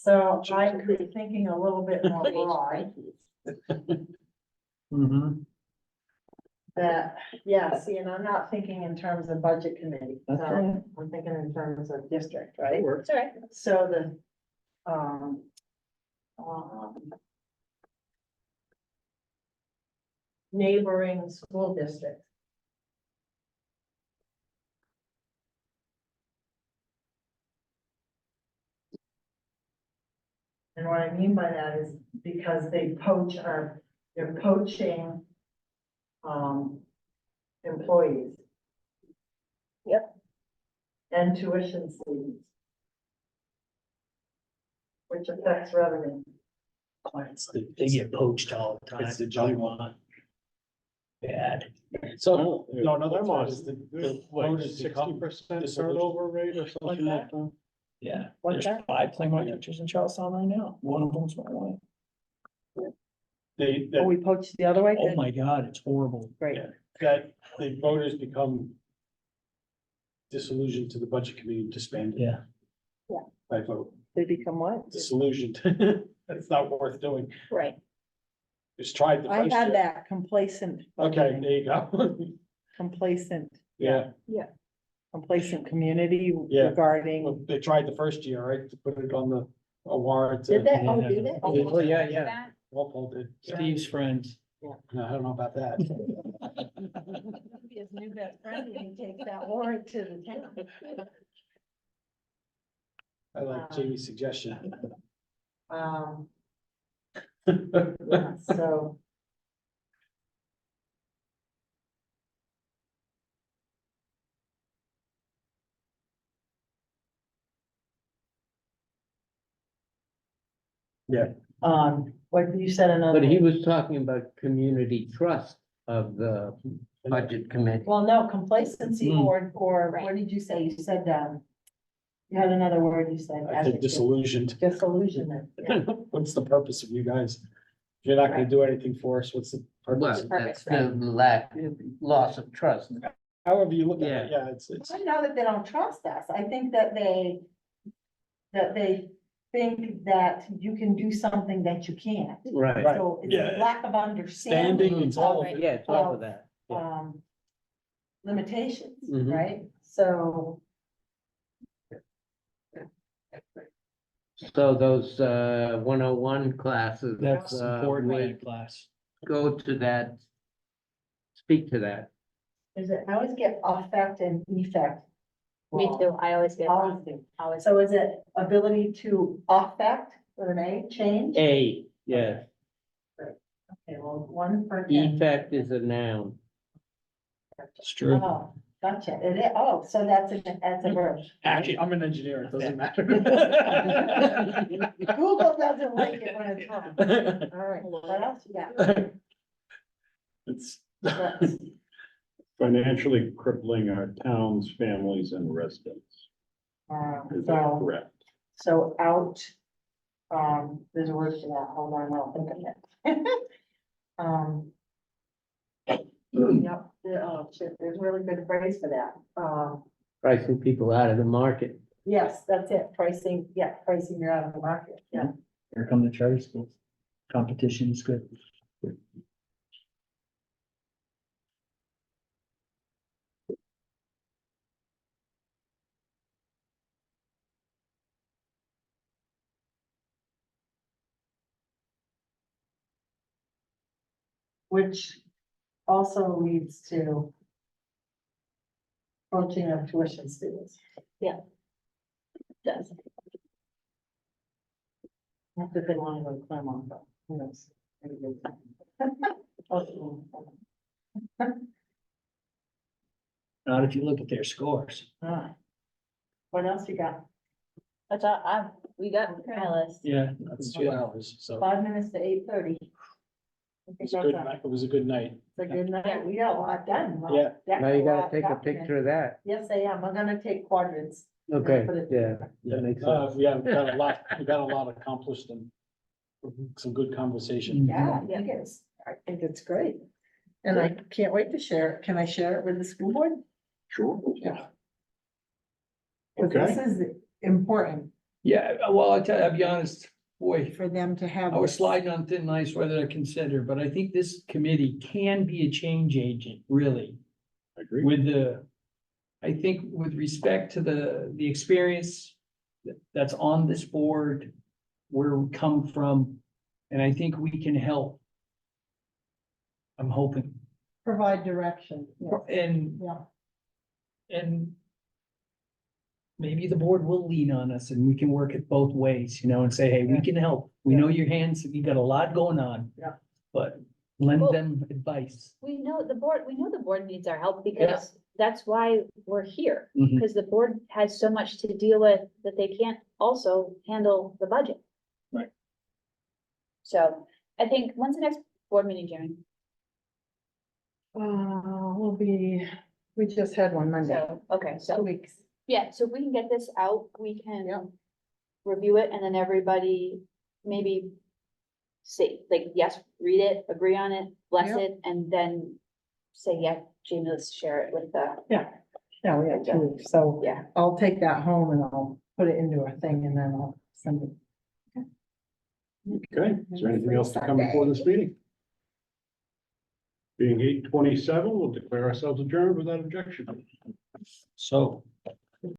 So I'm thinking a little bit more broad, Mm-hmm. that, yeah, see, and I'm not thinking in terms of budget committee, That's so right. I'm thinking in terms of district, right? It's all right. So um, neighboring school districts. And what I mean by that is because they're poaching, employees. Yep. And tuition students. Which affects revenue. Clients, they get poached all the time. It's the jolly one. Bad. So, No, no, another one is the voters become 60% dissolution. turnover rate or something like that. Yeah, What's there's that? 5 Claymont teachers in Charlestown right now. One of them's my wife. They, Oh, we poached the other way? Oh my God, it's horrible. Great. that the voters become disillusioned to the budget committee, disbanded. Yeah. By vote, They become what? disillusioned. That's not worth doing. Right. Just tried the I first had year. that complacent. Okay, there you go. Complacent, Yeah, complacent community Yeah. regarding. well, they tried the first year, right, to put it on the, a warrant. Did they? Oh, did they? Oh, yeah, yeah. That? Walpole did. Steve's friends. No, I don't know about that. Be his new best friend when he takes that warrant to the town. I like Jamie's suggestion. Yeah, so. Yeah. What you said another. But he was talking about community trust of the budget committee. Well, no, complacency Hmm. or Right. what did you say? You said, you had another word you said. I think adjective. disillusioned. Disillusionment. Yeah. What's the purpose of you guys? If you're not gonna do anything for us, what's the Well, purpose? that's the loss of trust. However you look at it, yeah, it's, I know that they don't trust us. I think that they think that you can do something that you can't. Right. Right. So it's Yeah. a lack of understanding. standing, it's all of it. Yeah, it's all of that. Limitations, Mhm. right? So. So those 101 classes. That's important in would that class. go to that, speak to that. Is it, I always get affect and effect. Me wrong. too. I always get Always wrong. do. Always. So is it ability to affect with an A, change? A, yes, Okay, well, one for. Ken. effect is a noun. It's true. Oh, gotcha. It is, oh, so that's a verb. Actually, I'm an engineer, it doesn't matter. Google doesn't like it when it's wrong. All right, what else you got? It's That's- financially crippling our towns, families and residents. Is that So, correct? so out, there's a word for that. Hold on, I'll think of it. Yep, oh, shit, there's a really good phrase for that. Pricing people out of the market. Yes, that's it. Pricing, yeah, pricing you're out of the market. Yeah. Here come the charter schools. Competition is good. Which also leads to coaching of tuition students. Does. Not that they want to go to Claremont, but who knows? Maybe they do. Not if you look at their scores. Alright. What else you got? That's all, we got my list. Yeah. That's 2 hours, so 5 minutes to 8:30. it was a good night, it was a good night. It's a good night. We got a lot done. Yeah. Now you Got gotta take a documented. picture of that. Yes, I am. I'm gonna take quadrants. Okay, Put it- yeah, that makes sense. We have got a lot accomplished and some good conversation. Yeah, I think it's great. And I can't wait to share it. Can I share it with the school board? Sure. Yeah. 'Cause Okay. this is important. Yeah, well, I'll be honest, boy, For them to have. I was this. sliding on thin ice whether to consider, but I think this committee can be a change agent, really. I agree. With I think with respect to the experience that's on this board, where we come from, and I think we can help. I'm hoping, Provide direction. Yes. and, Yeah. and maybe the board will lean on us and we can work it both ways, and say, hey, we Yeah. can help. We know your hands, you got a lot going on. Yeah. But lend Well- them advice. We know the board needs our help because that's why we're here. Mhm. Because the board has so much to deal with that they can't also handle the budget. Right. So I think, when's the next board meeting, Jamie? We just had one Monday, So, okay, 2 so, weeks. yeah, so if we can get this out, we Yeah. can review it and then everybody maybe say, like, yes, read it, agree on it, bless Yeah. it, and then say, yeah, Jamie, let's share it with the, Yeah, we have 2 weeks, so yeah. I'll take that home and I'll put it into a thing and then I'll send it. Okay, is there anything else to come before this meeting? Being 8:27, we'll declare ourselves adjourned without objection. So